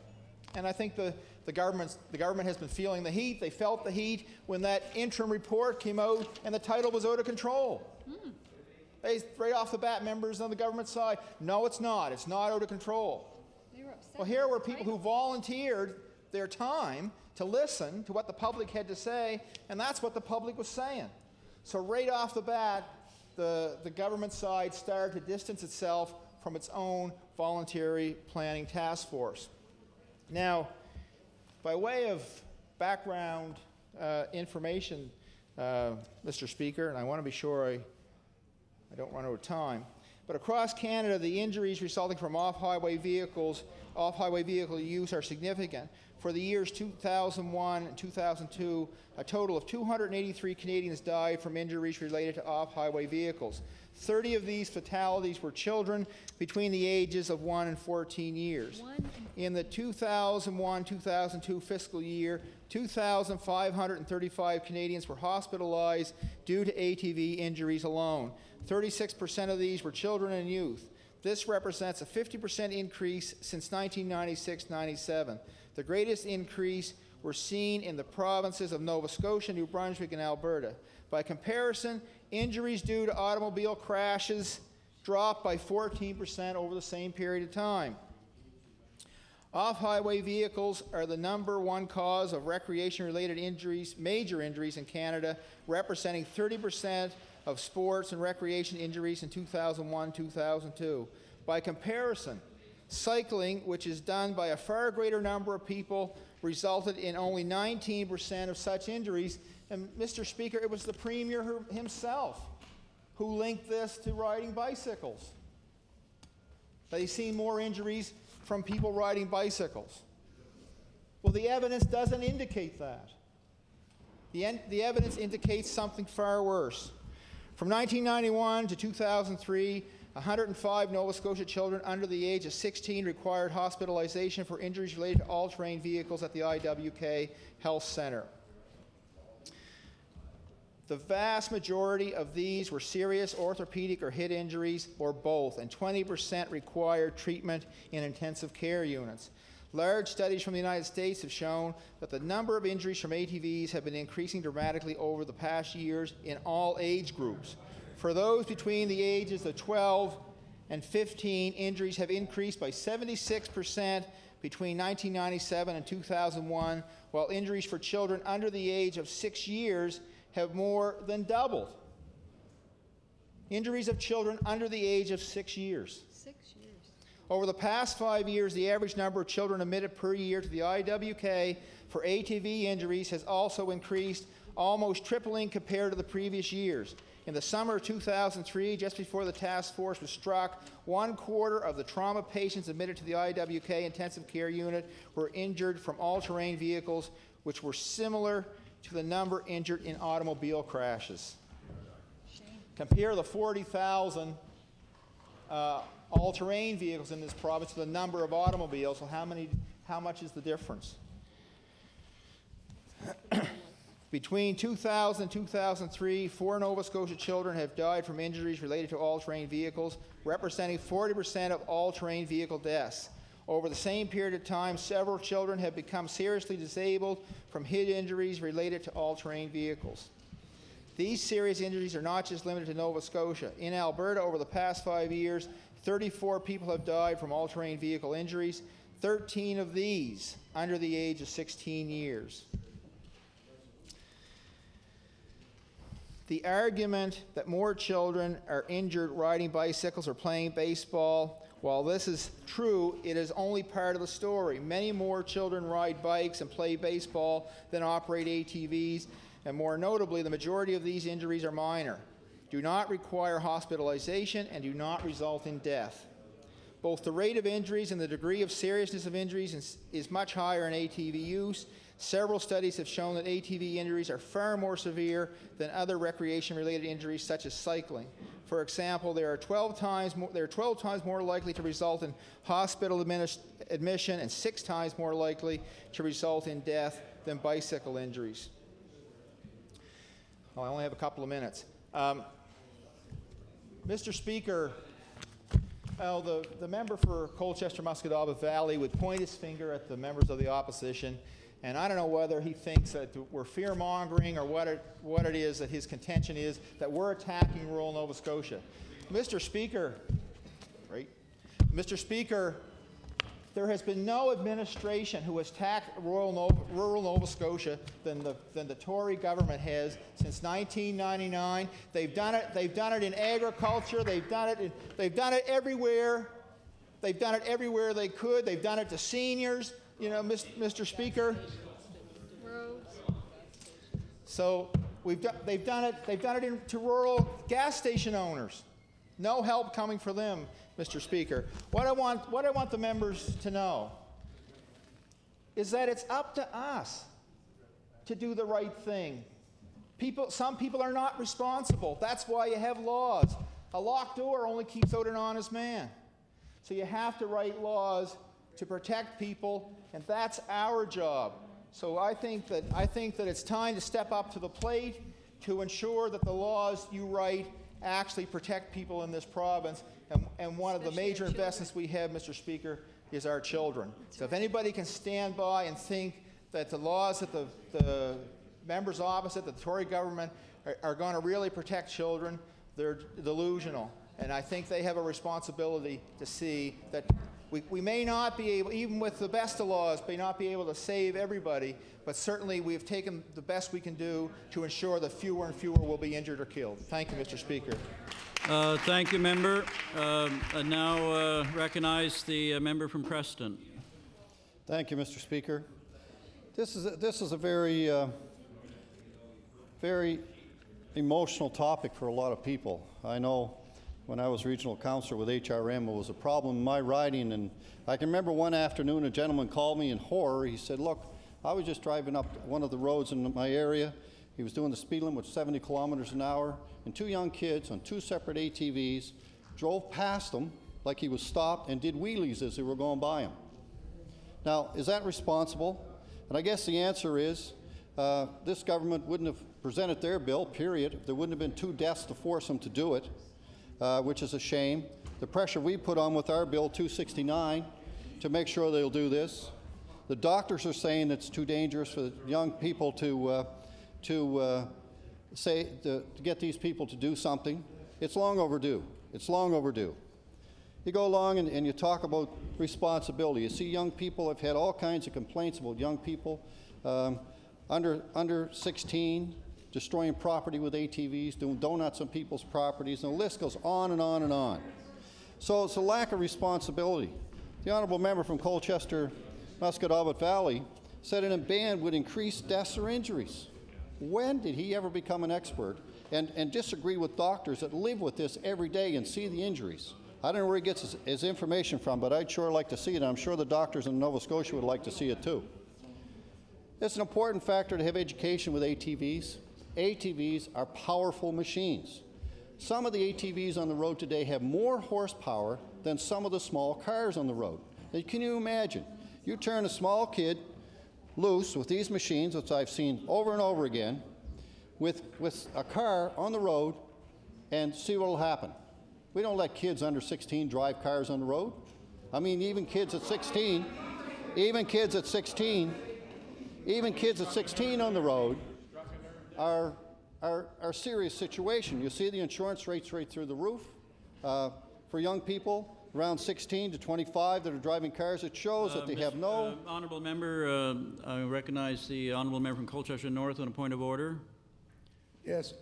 And I think the government has been feeling the heat. They felt the heat when that interim report came out and the title was out of control. They, right off the bat, members on the government side, no, it's not. It's not out of control. Well, here were people who volunteered their time to listen to what the public had to say, and that's what the public was saying. So right off the bat, the government side started to distance itself from its own voluntary planning task force. Now, by way of background information, Mr. Speaker, and I want to be sure I don't run out of time, but across Canada, the injuries resulting from off-highway vehicle use are significant. For the years 2001 and 2002, a total of 283 Canadians died from injuries related to off-highway vehicles. 30 of these fatalities were children between the ages of 1 and 14 years. In the 2001-2002 fiscal year, 2,535 Canadians were hospitalized due to ATV injuries alone. 36% of these were children and youth. This represents a 50% increase since 1996-97. The greatest increase were seen in the provinces of Nova Scotia, New Brunswick, and Alberta. By comparison, injuries due to automobile crashes dropped by 14% over the same period of time. Off-highway vehicles are the #1 cause of recreation-related injuries, major injuries in Canada, representing 30% of sports and recreation injuries in 2001-2002. By comparison, cycling, which is done by a far greater number of people, resulted in only 19% of such injuries. And Mr. Speaker, it was the Premier himself who linked this to riding bicycles. They've seen more injuries from people riding bicycles. Well, the evidence doesn't indicate that. The evidence indicates something far worse. From 1991 to 2003, 105 Nova Scotia children under the age of 16 required hospitalization for injuries related to all-terrain vehicles at the IWK Health Centre. The vast majority of these were serious orthopedic or head injuries or both, and 20% required treatment in intensive care units. Large studies from the United States have shown that the number of injuries from ATVs have been increasing dramatically over the past years in all age groups. For those between the ages of 12 and 15, injuries have increased by 76% between 1997 and 2001, while injuries for children under the age of 6 years have more than doubled. Injuries of children under the age of 6 years. 6 years. Over the past 5 years, the average number of children admitted per year to the IWK for ATV injuries has also increased, almost tripling compared to the previous years. In the summer of 2003, just before the task force was struck, 1/4 of the trauma patients admitted to the IWK intensive care unit were injured from all-terrain vehicles, which were similar to the number injured in automobile crashes. Compare the 40,000 all-terrain vehicles in this province to the number of automobiles. Well, how much is the difference? Between 2000 and 2003, 4 Nova Scotia children have died from injuries related to all-terrain vehicles, representing 40% of all-terrain vehicle deaths. Over the same period of time, several children have become seriously disabled from head injuries related to all-terrain vehicles. These serious injuries are not just limited to Nova Scotia. In Alberta, over the past 5 years, 34 people have died from all-terrain vehicle injuries, 13 of these under the age of 16 years. The argument that more children are injured riding bicycles or playing baseball, while this is true, it is only part of the story. Many more children ride bikes and play baseball than operate ATVs, and more notably, the majority of these injuries are minor, do not require hospitalization, and do not result in death. Both the rate of injuries and the degree of seriousness of injuries is much higher in ATV use. Several studies have shown that ATV injuries are far more severe than other recreation-related injuries, such as cycling. For example, they are 12 times more likely to result in hospital admission and 6 times more likely to result in death than bicycle injuries. Oh, I only have a couple of minutes. Mr. Speaker, the member for Colchester-Musquodoboit Valley would point his finger at the members of the opposition, and I don't know whether he thinks that we're fear-mongering or what it is that his contention is, that we're attacking rural Nova Scotia. Mr. Speaker, there has been no administration who has attacked rural Nova Scotia than the Tory government has since 1999. They've done it in agriculture. They've done it everywhere. They've done it everywhere they could. They've done it to seniors. You know, Mr. Speaker. So they've done it to rural gas station owners. No help coming for them, Mr. Speaker. What I want the members to know is that it's up to us to do the right thing. Some people are not responsible. That's why you have laws. A locked door only keeps out an honest man. So you have to write laws to protect people, and that's our job. So I think that it's time to step up to the plate to ensure that the laws you write actually protect people in this province. And one of the major investments we have, Mr. Speaker, is our children. So if anybody can stand by and think that the laws that the members opposite, the Tory government, are going to really protect children, they're delusional. And I think they have a responsibility to see that we may not be able, even with the best of laws, may not be able to save everybody, but certainly we've taken the best we can do to ensure that fewer and fewer will be injured or killed. Thank you, Mr. Speaker. Thank you, member. I now recognize the member from Preston. Thank you, Mr. Speaker. This is a very, very emotional topic for a lot of people. I know when I was regional councillor with HRM, it was a problem in my riding, and I can remember one afternoon a gentleman called me in horror. He said, look, I was just driving up one of the roads in my area. He was doing the speed limit with 70 kilometers an hour, and two young kids on two separate ATVs drove past him like he was stopped and did wheelies as they were going by him. Now, is that responsible? And I guess the answer is this government wouldn't have presented their bill, period, if there wouldn't have been two deaths to force them to do it. Which is a shame. The pressure we put on with our bill 269 to make sure they'll do this. The doctors are saying it's too dangerous for young people to get these people to do something. It's long overdue. It's long overdue. You go along and you talk about responsibility. You see young people. I've had all kinds of complaints about young people under 16. Destroying property with ATVs, doing donuts on people's properties, and the list goes on and on and on. So it's a lack of responsibility. The honourable member from Colchester, Musquodoboit Valley, said an ban would increase deaths or injuries. When did he ever become an expert and disagree with doctors that live with this every day and see the injuries? I don't know where he gets his information from, but I'd sure like to see it, and I'm sure the doctors in Nova Scotia would like to see it too. It's an important factor to have education with ATVs. ATVs are powerful machines. Some of the ATVs on the road today have more horsepower than some of the small cars on the road. Now, can you imagine? You turn a small kid loose with these machines, which I've seen over and over again, with a car on the road, and see what will happen. We don't let kids under 16 drive cars on the road. I mean, even kids at 16 on the road are serious situation. You see the insurance rates right through the roof for young people around 16 to 25 that are driving cars. It shows that they have no... Honourable member, I recognize the honourable member from Colchester North on a point of order. Yes.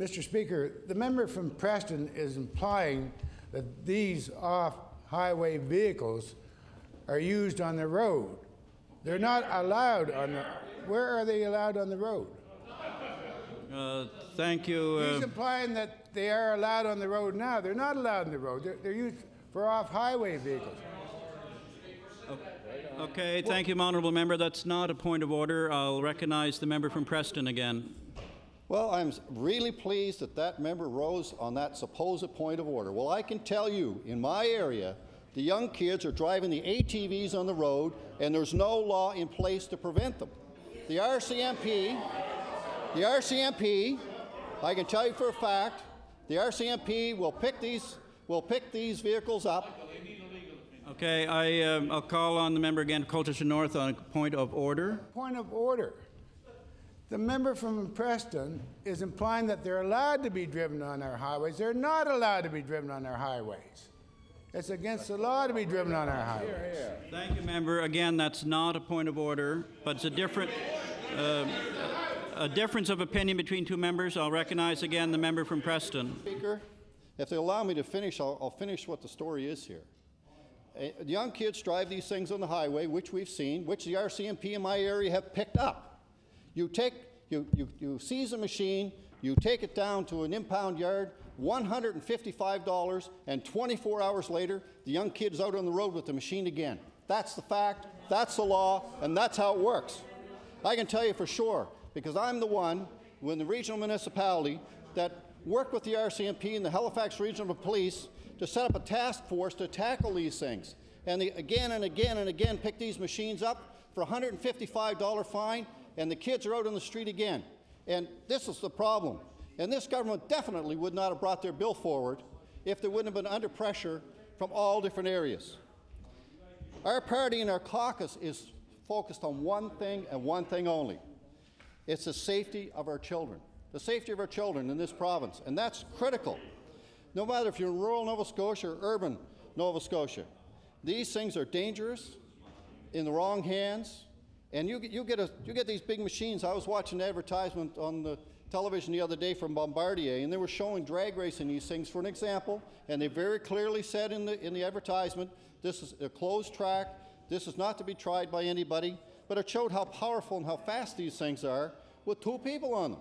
Mr. Speaker, the member from Preston is implying that these off-highway vehicles are used on the road. They're not allowed on the... Where are they allowed on the road? Thank you. He's implying that they are allowed on the road now. They're not allowed on the road. They're used for off-highway vehicles. Okay, thank you, honourable member. That's not a point of order. I'll recognize the member from Preston again. Well, I'm really pleased that that member rose on that supposed point of order. Well, I can tell you, in my area, the young kids are driving the ATVs on the road, and there's no law in place to prevent them. The RCMP, I can tell you for a fact, the RCMP will pick these vehicles up. Okay, I'll call on the member again, Colchester North, on a point of order. Point of order. The member from Preston is implying that they're allowed to be driven on our highways. They're not allowed to be driven on our highways. It's against the law to be driven on our highways. Thank you, member. Again, that's not a point of order, but it's a difference of opinion between two members. I'll recognize again the member from Preston. Speaker, if they allow me to finish, I'll finish what the story is here. Young kids drive these things on the highway, which we've seen, which the RCMP in my area have picked up. You seize a machine, You take it down to an impound yard, $155, and 24 hours later, the young kid's out on the road with the machine again. That's the fact, that's the law, and that's how it works. I can tell you for sure, because I'm the one in the regional municipality that worked with the RCMP and the Halifax Regional Police to set up a task force to tackle these things. And they again and again and again pick these machines up for a $155 fine, and the kids are out on the street again. And this is the problem. And this government definitely would not have brought their bill forward if they wouldn't have been under pressure from all different areas. Our party and our caucus is focused on one thing and one thing only. It's the safety of our children. The safety of our children in this province. And that's critical. No matter if you're in rural Nova Scotia or urban Nova Scotia. These things are dangerous in the wrong hands. And you get these big machines. I was watching an advertisement on the television the other day from Bombardier, and they were showing drag racing these things for an example, and they very clearly said in the advertisement, this is a closed track, this is not to be tried by anybody, but it showed how powerful and how fast these things are with 2 people on them.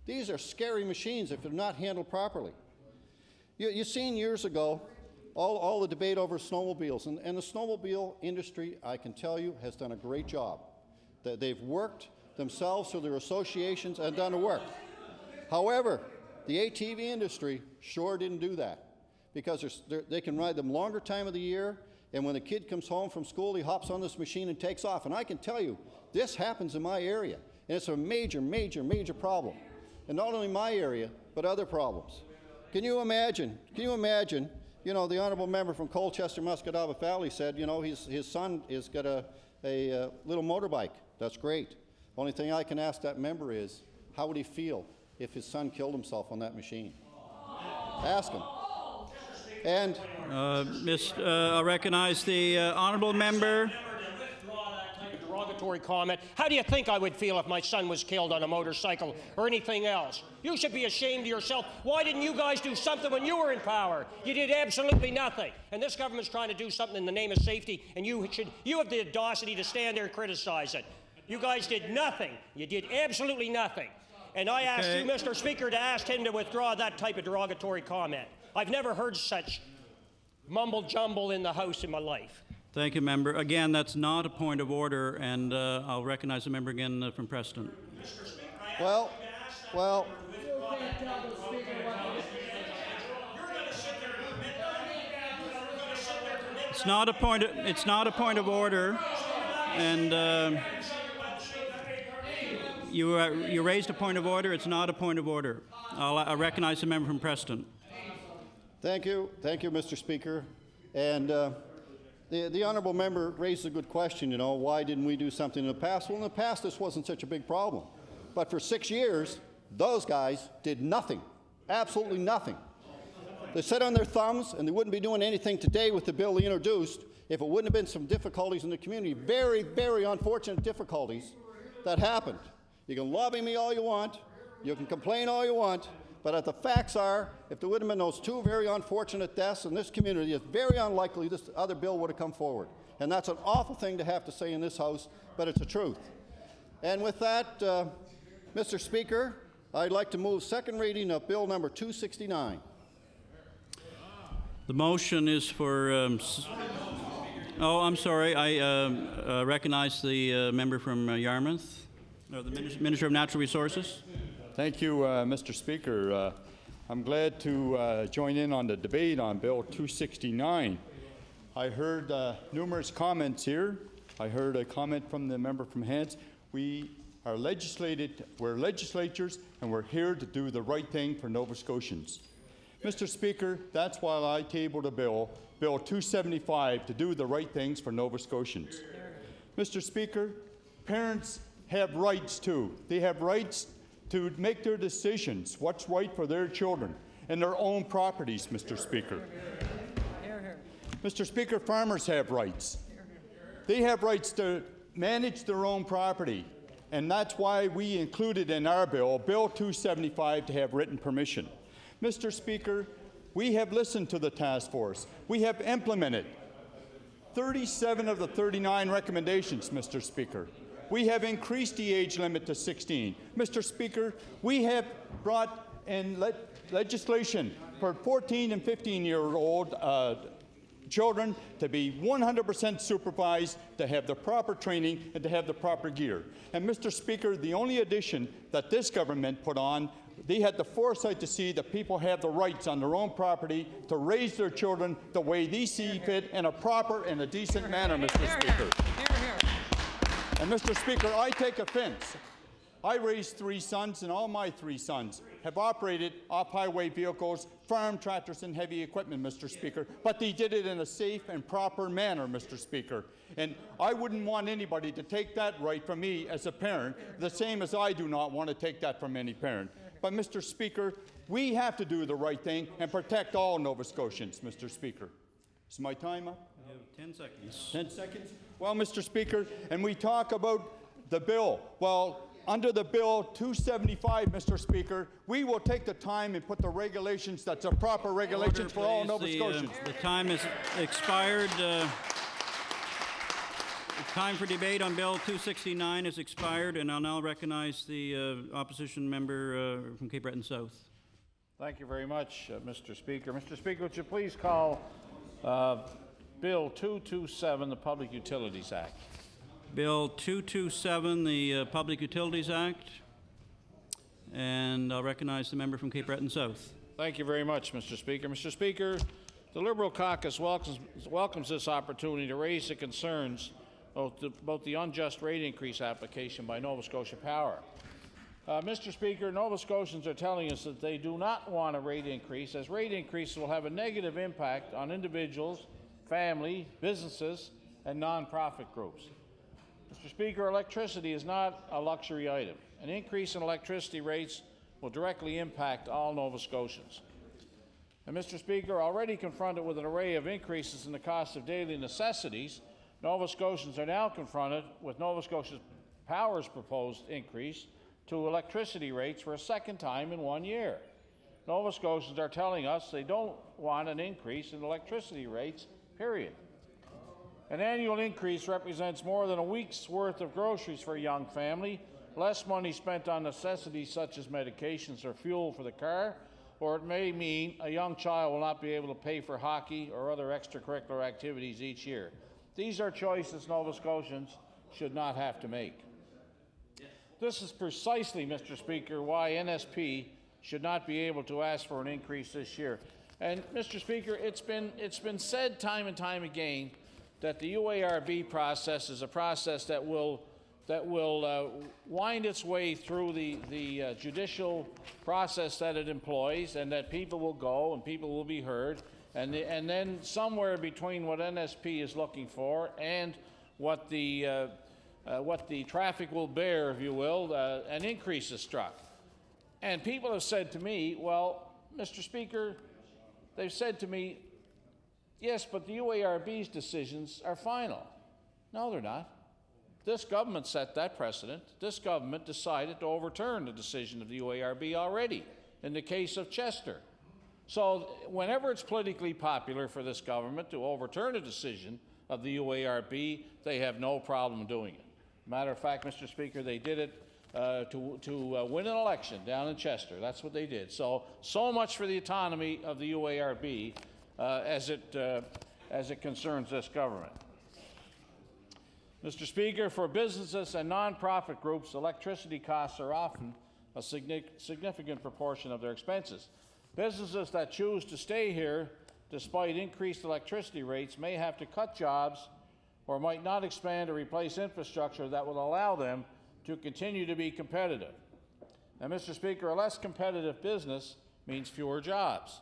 These are scary machines if they're not handled properly. You've seen years ago all the debate over snowmobiles, and the snowmobile industry, I can tell you, has done a great job. They've worked themselves through their associations and done the work. However, the ATV industry sure didn't do that because they can ride them longer time of the year, and when the kid comes home from school, he hops on this machine and takes off. And I can tell you, this happens in my area, and it's a major, major, major problem. And not only my area, but other problems. Can you imagine, you know, the honourable member from Colchester, Musquodoboit Valley said, you know, his son has got a little motorbike. That's great. Only thing I can ask that member is, how would he feel if his son killed himself on that machine? Ask him. And I'll recognize the honourable member. Derogatory comment. How do you think I would feel if my son was killed on a motorcycle or anything else? You should be ashamed of yourself. Why didn't you guys do something when you were in power? You did absolutely nothing. And this government's trying to do something in the name of safety, and you have the audacity to stand there and criticize it. You guys did nothing. You did absolutely nothing. And I asked you, Mr. Speaker, to ask him to withdraw that type of derogatory comment. I've never heard such mumble-jumble in the House in my life. Thank you, member. Again, that's not a point of order, and I'll recognize the member again from Preston. Well. It's not a point of order, and you raised a point of order. It's not a point of order. I'll recognize the member from Preston. Thank you, Mr. Speaker. And the honourable member raised a good question, you know, why didn't we do something in the past? Well, in the past, this wasn't such a big problem. But for 6 years, those guys did nothing, absolutely nothing. They sat on their thumbs, and they wouldn't be doing anything today with the bill they introduced if it wouldn't have been some difficulties in the community, very, very unfortunate difficulties that happened. You can lobby me all you want, you can complain all you want, but the facts are, if there would have been those 2 very unfortunate deaths in this community, it's very unlikely this other bill would have come forward. And that's an awful thing to have to say in this House, but it's the truth. And with that, Mr. Speaker, I'd like to move second reading of Bill number 269. The motion is for... I'm sorry. I recognize the member from Yarmouth, the Minister of Natural Resources. Thank you, Mr. Speaker. I'm glad to join in on the debate on Bill 269. I heard numerous comments here. I heard a comment from the member from Hants. We're legislators, and we're here to do the right thing for Nova Scotians. Mr. Speaker, that's why I tabled a bill, Bill 275, to do the right things for Nova Scotians. Mr. Speaker, parents have rights too. They have rights to make their decisions, what's right for their children and their own properties, Mr. Speaker. Mr. Speaker, farmers have rights. They have rights to manage their own property, and that's why we included in our bill, Bill 275, to have written permission. Mr. Speaker, we have listened to the task force. We have implemented 37 of the 39 recommendations, Mr. Speaker. We have increased the age limit to 16. Mr. Speaker, we have brought in legislation for 14 and 15-year-old children to be 100% supervised, to have the proper training, and to have the proper gear. And Mr. Speaker, the only addition that this government put on, they had the foresight to see that people have the rights on their own property to raise their children the way they see fit in a proper and a decent manner, Mr. Speaker. And Mr. Speaker, I take offense. I raised 3 sons, and all my 3 sons have operated off-highway vehicles, farm tractors, and heavy equipment, Mr. Speaker, but they did it in a safe and proper manner, Mr. Speaker. And I wouldn't want anybody to take that right from me as a parent, the same as I do not want to take that from any parent. But, Mr. Speaker, we have to do the right thing and protect all Nova Scotians, Mr. Speaker. Is my time up? You have 10 seconds. 10 seconds? Well, Mr. Speaker, and we talk about the bill. Well, under the bill 275, Mr. Speaker, we will take the time and put the regulations that's a proper regulations for all Nova Scotians. The time has expired. The time for debate on Bill 269 has expired, and I'll now recognize the opposition member from Cape Breton South. Thank you very much, Mr. Speaker. Mr. Speaker, would you please call Bill 227, the Public Utilities Act? Bill 227, the Public Utilities Act. And I'll recognize the member from Cape Breton South. Thank you very much, Mr. Speaker. Mr. Speaker, the Liberal caucus welcomes this opportunity to raise the concerns about the unjust rate increase application by Nova Scotia Power. Mr. Speaker, Nova Scotians are telling us that they do not want a rate increase, as rate increases will have a negative impact on individuals, family, businesses, and non-profit groups. Mr. Speaker, electricity is not a luxury item. An increase in electricity rates will directly impact all Nova Scotians. And Mr. Speaker, already confronted with an array of increases in the cost of daily necessities, Nova Scotians are now confronted with Nova Scotia Power's proposed increase to electricity rates for a second time in 1 year. Nova Scotians are telling us they don't want an increase in electricity rates, period. An annual increase represents more than a week's worth of groceries for a young family, less money spent on necessities such as medications or fuel for the car, or it may mean a young child will not be able to pay for hockey or other extracurricular activities each year. These are choices Nova Scotians should not have to make. This is precisely, Mr. Speaker, why NSP should not be able to ask for an increase this year. And, Mr. Speaker, it's been said time and time again that the UARB process is a process that will wind its way through the judicial process that it employs, and that people will go and people will be heard, and then somewhere between what NSP is looking for and what the traffic will bear, if you will, an increase is struck. And people have said to me, well, Mr. Speaker, they've said to me, yes, but the UARB's decisions are final. No, they're not. This government set that precedent. This government decided to overturn the decision of the UARB already in the case of Chester. So whenever it's politically popular for this government to overturn a decision of the UARB, they have no problem doing it. Matter of fact, Mr. Speaker, they did it to win an election down in Chester. That's what they did. So much for the autonomy of the UARB as it concerns this government. Mr. Speaker, for businesses and nonprofit groups, electricity costs are often a significant proportion of their expenses. Businesses that choose to stay here despite increased electricity rates may have to cut jobs or might not expand or replace infrastructure that will allow them to continue to be competitive. Now, Mr. Speaker, a less competitive business means fewer jobs.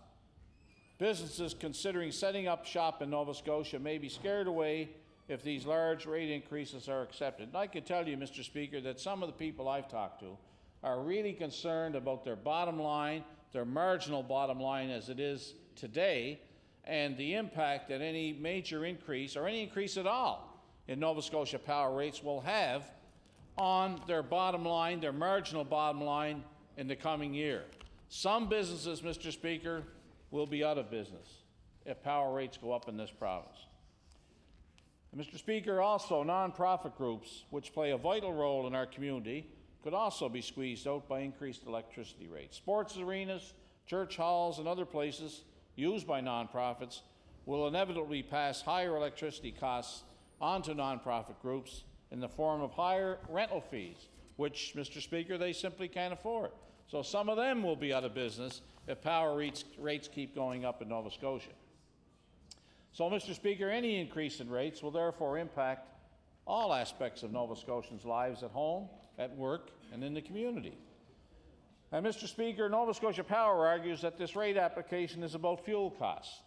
Businesses considering setting up shop in Nova Scotia may be scared away if these large rate increases are accepted. And I can tell you, Mr. Speaker, that some of the people I've talked to are really concerned about their bottom line, their marginal bottom line as it is today, and the impact that any major increase, or any increase at all, in Nova Scotia Power rates will have on their bottom line, their marginal bottom line, in the coming year. Some businesses, Mr. Speaker, will be out of business if power rates go up in this province. Mr. Speaker, also nonprofit groups, which play a vital role in our community, could also be squeezed out by increased electricity rates. Sports arenas, church halls, and other places used by nonprofits will inevitably pass higher electricity costs onto nonprofit groups in the form of higher rental fees, which, Mr. Speaker, they simply can't afford. So some of them will be out of business if power rates keep going up in Nova Scotia. So, Mr. Speaker, any increase in rates will therefore impact all aspects of Nova Scotians' lives at home, at work, and in the community. And, Mr. Speaker, Nova Scotia Power argues that this rate application is about fuel costs.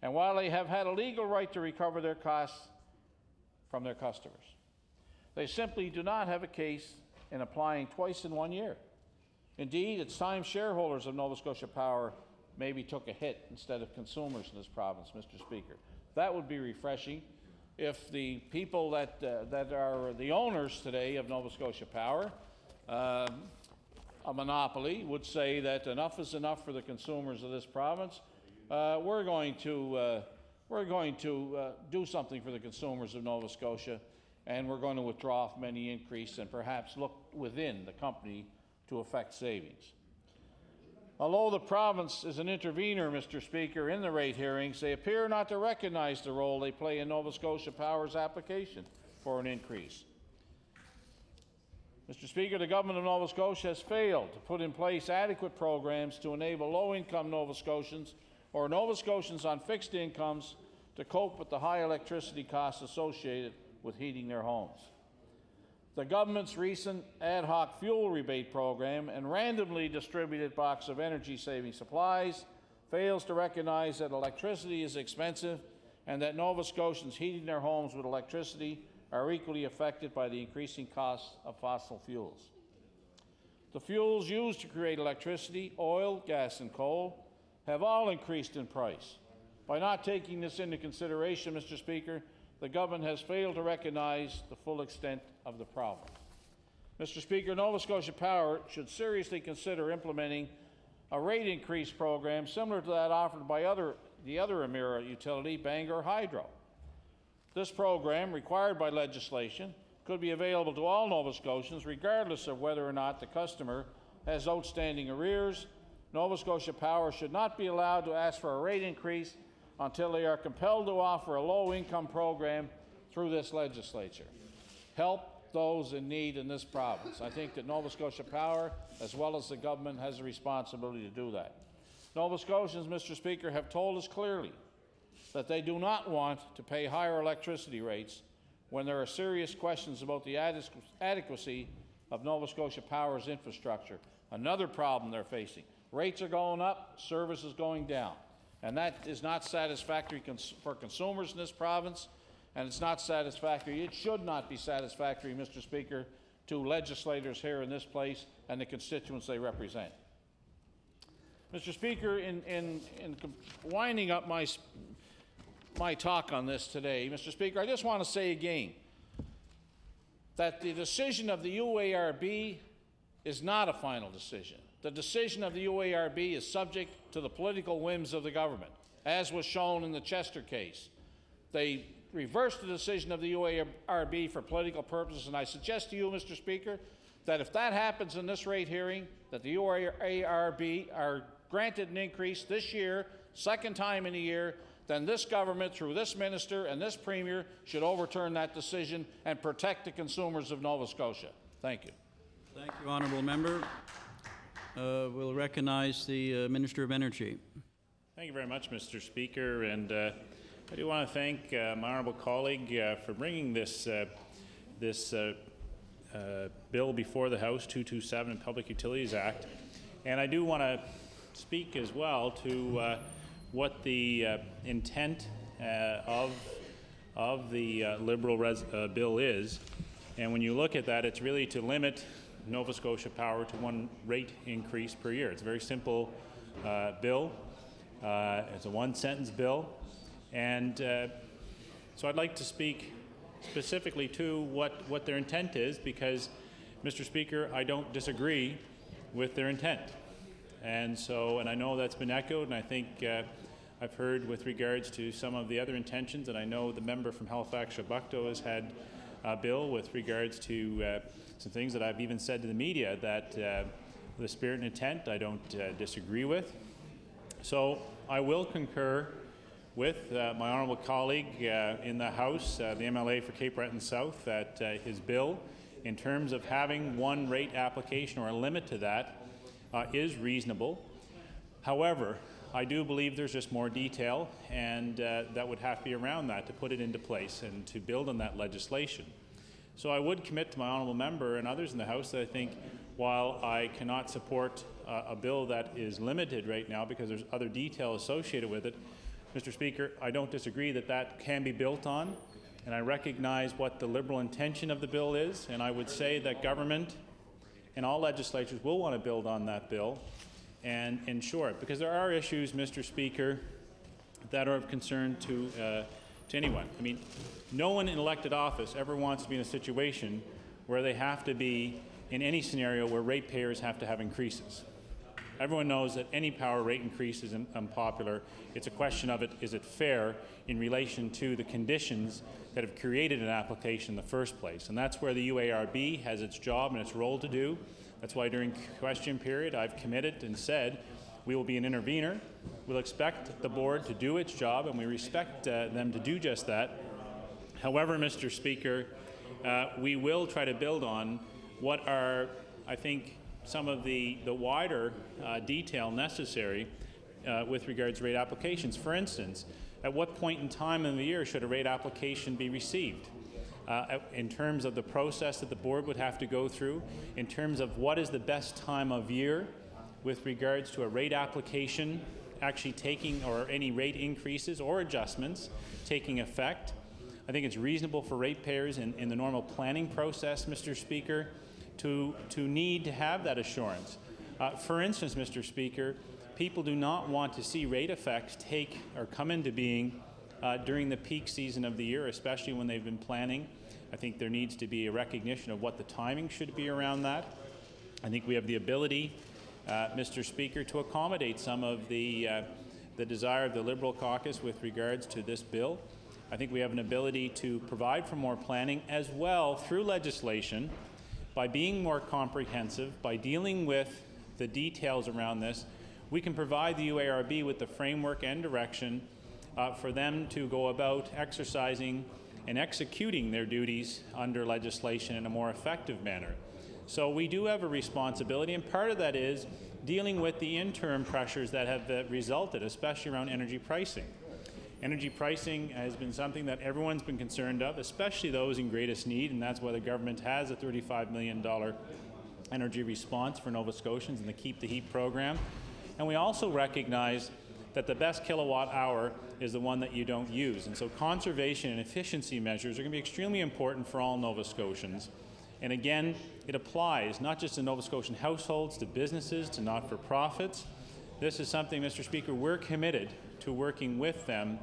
And while they have had a legal right to recover their costs from their customers, they simply do not have a case in applying twice in 1 year. Indeed, it's time shareholders of Nova Scotia Power maybe took a hit instead of consumers in this province, Mr. Speaker. That would be refreshing if the people that are the owners today of Nova Scotia Power, a monopoly, would say that enough is enough for the consumers of this province. We're going to do something for the consumers of Nova Scotia, and we're going to withdraw from any increase and perhaps look within the company to effect savings. Although the province is an intervener, Mr. Speaker, in the rate hearings, they appear not to recognize the role they play in Nova Scotia Power's application for an increase. Mr. Speaker, the government of Nova Scotia has failed to put in place adequate programs to enable low-income Nova Scotians or Nova Scotians on fixed incomes to cope with the high electricity costs associated with heating their homes. The government's recent ad hoc fuel rebate program and randomly distributed box of energy-saving supplies fails to recognize that electricity is expensive and that Nova Scotians heating their homes with electricity are equally affected by the increasing costs of fossil fuels. The fuels used to create electricity, oil, gas, and coal, have all increased in price. By not taking this into consideration, Mr. Speaker, the government has failed to recognize the full extent of the problem. Mr. Speaker, Nova Scotia Power should seriously consider implementing a rate increase program similar to that offered by the other Emera utility, Bangor Hydro. This program, required by legislation, could be available to all Nova Scotians regardless of whether or not the customer has outstanding arrears. Nova Scotia Power should not be allowed to ask for a rate increase until they are compelled to offer a low-income program through this legislature. Help those in need in this province. I think that Nova Scotia Power, as well as the government, has a responsibility to do that. Nova Scotians, Mr. Speaker, have told us clearly that they do not want to pay higher electricity rates when there are serious questions about the adequacy of Nova Scotia Power's infrastructure. Another problem they're facing. Rates are going up, service is going down. And that is not satisfactory for consumers in this province, and it's not satisfactory. It should not be satisfactory, Mr. Speaker, to legislators here in this place and the constituents they represent. Mr. Speaker, in winding up my talk on this today, Mr. Speaker, I just want to say again that the decision of the UARB is not a final decision. The decision of the UARB is subject to the political whims of the government, as was shown in the Chester case. They reversed the decision of the UARB for political purposes, and I suggest to you, Mr. Speaker, that if that happens in this rate hearing, that the UARB are granted an increase this year, second time in a year, then this government, through this minister and this premier, should overturn that decision and protect the consumers of Nova Scotia. Thank you. Thank you, honourable member. We'll recognize the Minister of Energy. Thank you very much, Mr. Speaker, and I do want to thank my honourable colleague for bringing this bill before the House, 227, Public Utilities Act, and I do want to speak as well to what the intent of the Liberal bill is, and when you look at that, it's really to limit Nova Scotia Power to one rate increase per year. It's a very simple bill. It's a one-sentence bill. And so I'd like to speak specifically to what their intent is because, Mr. Speaker, I don't disagree with their intent. And I know that's been echoed, and I think I've heard with regards to some of the other intentions, and I know the member from Halifax-Shabukto has had a bill with regards to some things that I've even said to the media that the spirit and intent I don't disagree with. So I will concur with my honourable colleague in the House, the MLA for Cape Breton South, that his bill, in terms of having one rate application or a limit to that, is reasonable. However, I do believe there's just more detail, and that would have to be around that to put it into place and to build on that legislation. So I would commit to my honourable member and others in the House that I think while I cannot support a bill that is limited right now because there's other detail associated with it, Mr. Speaker, I don't disagree that that can be built on, and I recognize what the Liberal intention of the bill is, and I would say that government and all legislatures will want to build on that bill and ensure it, because there are issues, Mr. Speaker, that are of concern to anyone. I mean, no one in elected office ever wants to be in a situation where they have to be in any scenario where ratepayers have to have increases. Everyone knows that any power rate increase is unpopular. It's a question of is it fair in relation to the conditions that have created an application in the first place. And that's where the UARB has its job and its role to do. That's why during question period I've committed and said we will be an intervener. We'll expect the board to do its job, and we respect them to do just that. However, Mr. Speaker, we will try to build on what are, I think, some of the wider detail necessary with regards to rate applications. For instance, at what point in time in the year should a rate application be received? In terms of the process that the board would have to go through, in terms of what is the best time of year with regards to a rate application actually taking, or any rate increases or adjustments taking effect. I think it's reasonable for ratepayers in the normal planning process, Mr. Speaker, to need to have that assurance. For instance, Mr. Speaker, people do not want to see rate effects take or come into being during the peak season of the year, especially when they've been planning. I think there needs to be a recognition of what the timing should be around that. I think we have the ability, Mr. Speaker, to accommodate some of the desire of the Liberal caucus with regards to this bill. I think we have an ability to provide for more planning as well through legislation, by being more comprehensive, by dealing with the details around this. We can provide the UARB with the framework and direction for them to go about exercising and executing their duties under legislation in a more effective manner. So we do have a responsibility, and part of that is dealing with the interim pressures that have resulted, especially around energy pricing. Energy pricing has been something that everyone's been concerned of, especially those in greatest need, and that's why the government has a $35 million energy response for Nova Scotians in the Keep the Heat program. And we also recognize that the best kilowatt hour is the one that you don't use. And so conservation and efficiency measures are going to be extremely important for all Nova Scotians. And again, it applies not just to Nova Scotian households, to businesses, to not-for-profits. This is something, Mr. Speaker, we're committed to working with them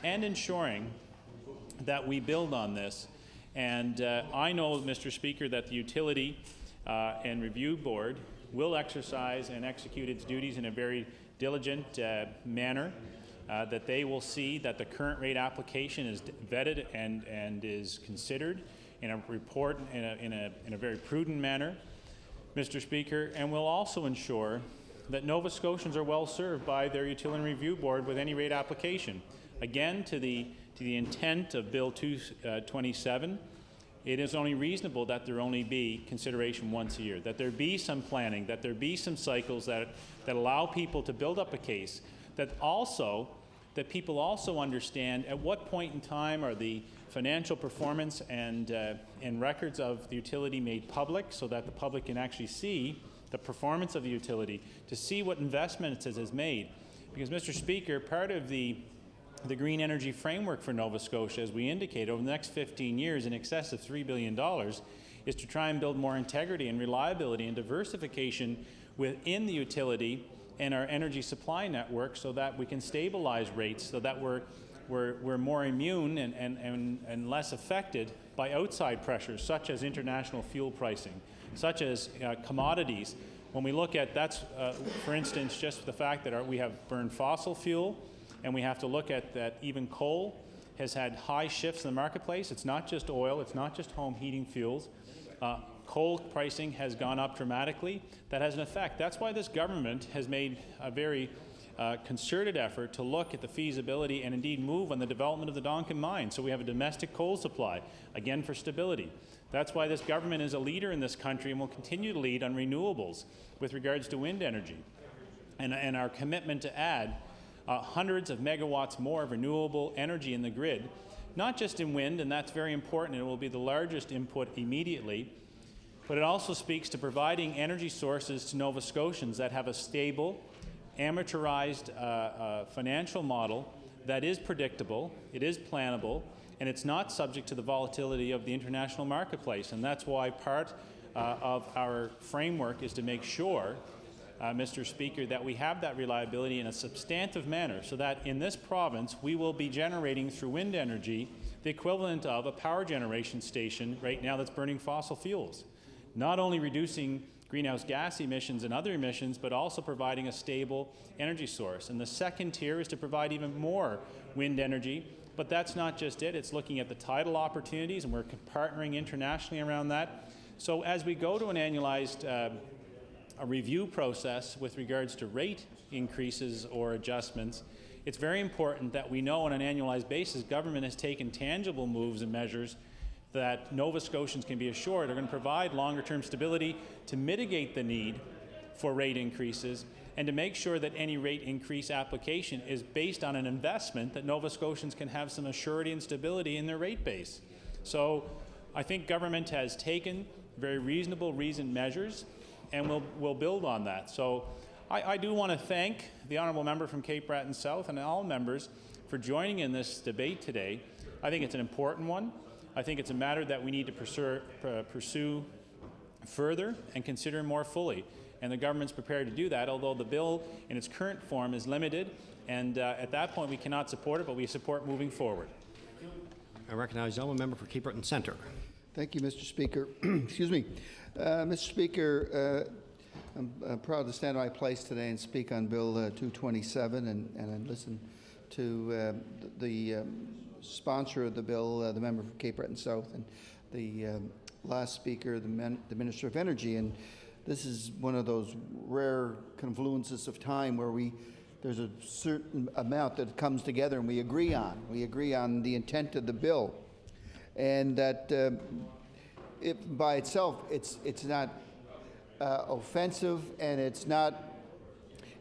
and ensuring that we build on this. And I know, Mr. Speaker, that the Utility and Review Board will exercise and execute its duties in a very diligent manner, that they will see that the current rate application is vetted and is considered in a report in a very prudent manner, Mr. Speaker, and will also ensure that Nova Scotians are well served by their Utility Review Board with any rate application. Again, to the intent of Bill 227, it is only reasonable that there only be consideration once a year, that there be some planning, that there be some cycles that allow people to build up a case, that people also understand at what point in time are the financial performance and records of the utility made public, so that the public can actually see the performance of the utility, to see what investments it has made. Because, Mr. Speaker, part of the green energy framework for Nova Scotia, as we indicate, over the next 15 years in excess of $3 billion, is to try and build more integrity and reliability and diversification within the utility and our energy supply network, so that we can stabilize rates, so that we're more immune and less affected by outside pressures, such as international fuel pricing, such as commodities. When we look at that's, for instance, just the fact that we have burned fossil fuel And we have to look at that. Even coal has had high shifts in the marketplace. It's not just oil, it's not just home heating fuels. Coal pricing has gone up dramatically. That has an effect. That's why this government has made a very concerted effort to look at the feasibility and indeed move on the development of the Donkin mine. So we have a domestic coal supply, again for stability. That's why this government is a leader in this country and will continue to lead on renewables with regards to wind energy. And our commitment to add hundreds of megawatts more of renewable energy in the grid, not just in wind, and that's very important, and it will be the largest input immediately, but it also speaks to providing energy sources to Nova Scotians that have a stable, amateurized financial model that is predictable, it is plannable, and it's not subject to the volatility of the international marketplace. And that's why part of our framework is to make sure, Mr. Speaker, that we have that reliability in a substantive manner so that in this province we will be generating through wind energy the equivalent of a power generation station right now that's burning fossil fuels. Not only reducing greenhouse gas emissions and other emissions, but also providing a stable energy source. And the second tier is to provide even more wind energy, but that's not just it. It's looking at the tidal opportunities, and we're partnering internationally around that. So as we go to an annualized a review process with regards to rate increases or adjustments, it's very important that we know on an annualized basis government has taken tangible moves and measures that Nova Scotians can be assured are going to provide longer-term stability to mitigate the need for rate increases and to make sure that any rate increase application is based on an investment that Nova Scotians can have some assurity and stability in their rate base. So I think government has taken very reasonable, reasoned measures, and we'll build on that. So I do want to thank the honourable member from Cape Breton South and all members for joining in this debate today. I think it's an important one. I think it's a matter that we need to pursue further and consider more fully. And the government's prepared to do that, although the bill in its current form is limited. And at that point, we cannot support it, but we support moving forward. I recognize the honourable member for Cape Breton Centre. Thank you, Mr. Speaker. Excuse me. Mr. Speaker, I'm proud to stand in my place today and speak on Bill 227 and listen to the sponsor of the bill, the member from Cape Breton South, and the last speaker, the Minister of Energy. And this is one of those rare confluences of time where there's a certain amount that comes together and we agree on. We agree on the intent of the bill, and that it by itself it's not offensive, and it's not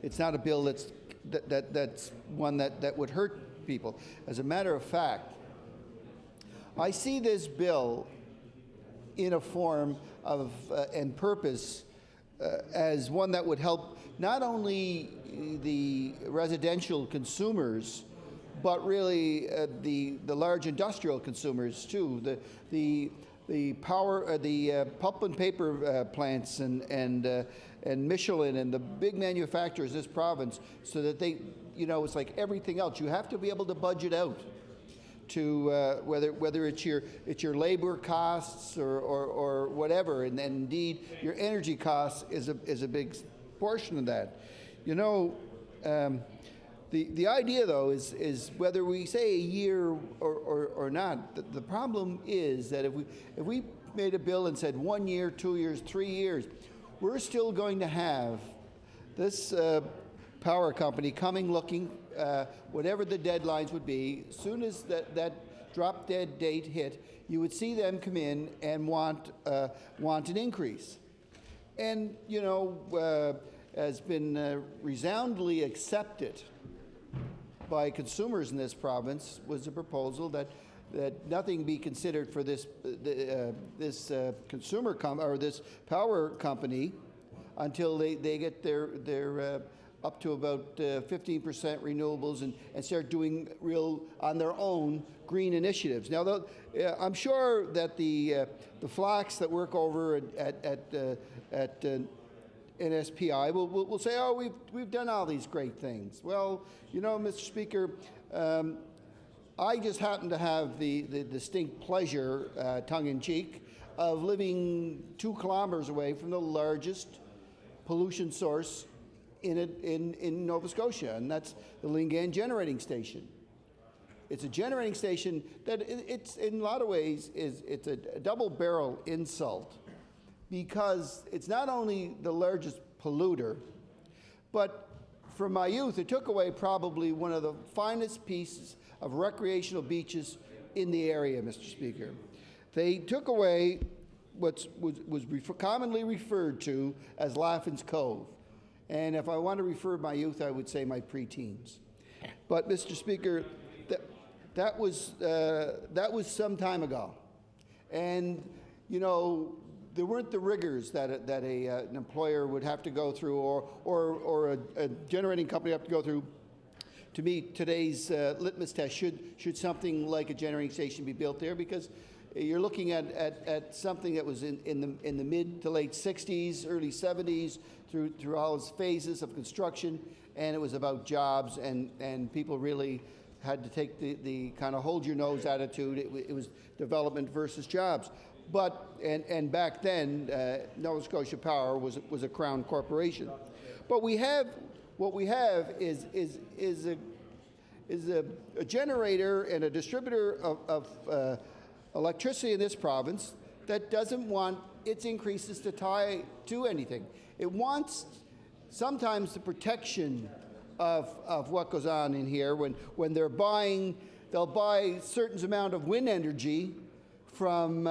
a bill that's one that would hurt people. As a matter of fact, I see this bill in a form of and purpose as one that would help not only the residential consumers, but really the large industrial consumers too. The power, the pulp and paper plants and Michelin and the big manufacturers in this province, so that they, it's like everything else. You have to be able to budget out to whether it's your labor costs or whatever, and indeed your energy costs is a big portion of that. The idea, though, is whether we say a year or not. The problem is that if we made a bill and said 1 year, 2 years, 3 years, we're still going to have this power company coming looking, whatever the deadlines would be. As soon as that drop-dead date hit, you would see them come in and want an increase. And has been resoundingly accepted by consumers in this province was a proposal that nothing be considered for this this power company until they get their up to about 15% renewables and start doing real on their own green initiatives. Now, I'm sure that the flocks that work over at NSPI will say, oh, we've done all these great things. Well, Mr. Speaker, I just happen to have the distinct pleasure, tongue-in-cheek, of living 2 kilometers away from the largest pollution source in Nova Scotia, and that's the Lingan Generating Station. It's a generating station that it's in a lot of ways it's a double-barrel insult, because it's not only the largest polluter, but from my youth, it took away probably one of the finest pieces of recreational beaches in the area, Mr. Speaker. They took away what was commonly referred to as Laughing's Cove. And if I want to refer to my youth, I would say my preteens. But, Mr. Speaker, that was some time ago. And, you know, there weren't the rigors that an employer would have to go through, or a generating company have to go through to meet today's litmus test. Should something like a generating station be built there? Because you're looking at something that was in the mid to late 60s, early 70s, through all its phases of construction, and it was about jobs, and people really had to take the kind of hold your nose attitude. It was development versus jobs. But and back then, Nova Scotia Power was a Crown corporation. But what we have is a generator and a distributor of electricity in this province that doesn't want its increases to tie to anything. It wants sometimes the protection of what goes on in here when they'll buy a certain amount of wind energy from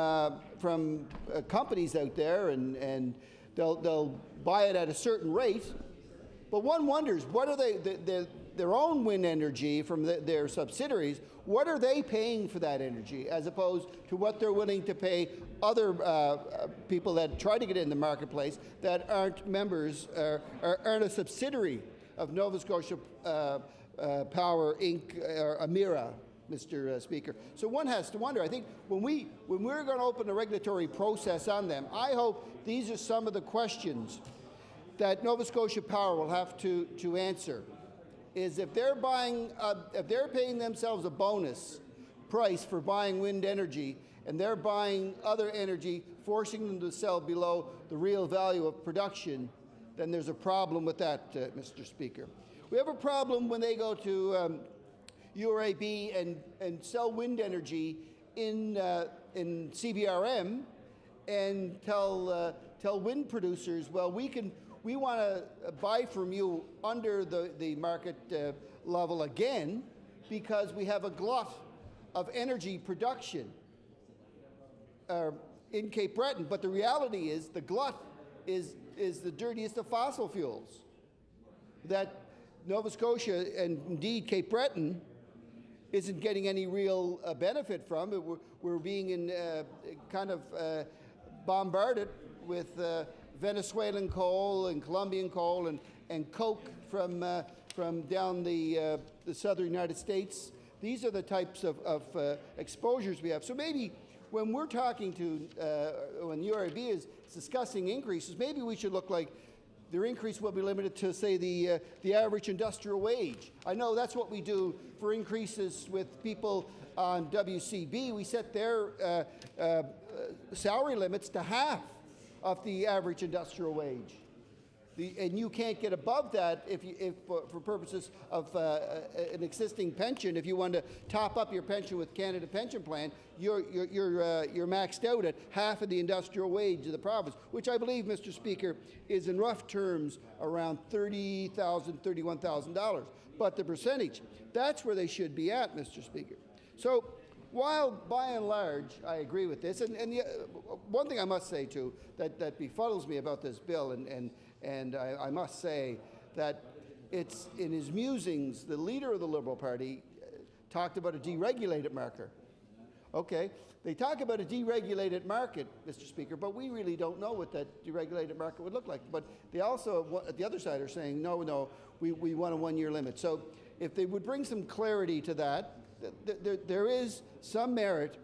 companies out there, and they'll buy it at a certain rate. But one wonders, what are their own wind energy from their subsidiaries, what are they paying for that energy, as opposed to what they're willing to pay other people that try to get in the marketplace that aren't members, aren't a subsidiary of Nova Scotia Power Inc. or Emera, Mr. Speaker. So one has to wonder, I think, when we're going to open a regulatory process on them, I hope these are some of the questions that Nova Scotia Power will have to answer. Is if they're paying themselves a bonus price for buying wind energy, and they're buying other energy, forcing them to sell below the real value of production, then there's a problem with that, Mr. Speaker. We have a problem when they go to URAB and sell wind energy in CBRM and tell wind producers, well, we want to buy from you under the market level again, because we have a glut of energy production in Cape Breton. But the reality is the glut is the dirtiest of fossil fuels that Nova Scotia, and indeed Cape Breton, isn't getting any real benefit from. We're being kind of bombarded with Venezuelan coal and Colombian coal and coke from down the southern United States. These are the types of exposures we have. So maybe when we're talking to, when URB is discussing increases, maybe we should look like their increase will be limited to, say, the average industrial wage. I know that's what we do for increases with people on WCB. We set their salary limits to half of the average industrial wage. And you can't get above that if for purposes of an existing pension. If you want to top up your pension with Canada Pension Plan, you're maxed out at half of the industrial wage of the province, which I believe, Mr. Speaker, is in rough terms around $30,000, $31,000. But the percentage, that's where they should be at, Mr. Speaker. So while by and large I agree with this, and one thing I must say too that befuddles me about this bill, and I must say that it's in his musings, the leader of the Liberal Party talked about a deregulated market. Okay, they talk about a deregulated market, Mr. Speaker, but we really don't know what that deregulated market would look like. But they also, at the other side, are saying, no, we want a one-year limit. So if they would bring some clarity to that, there is some merit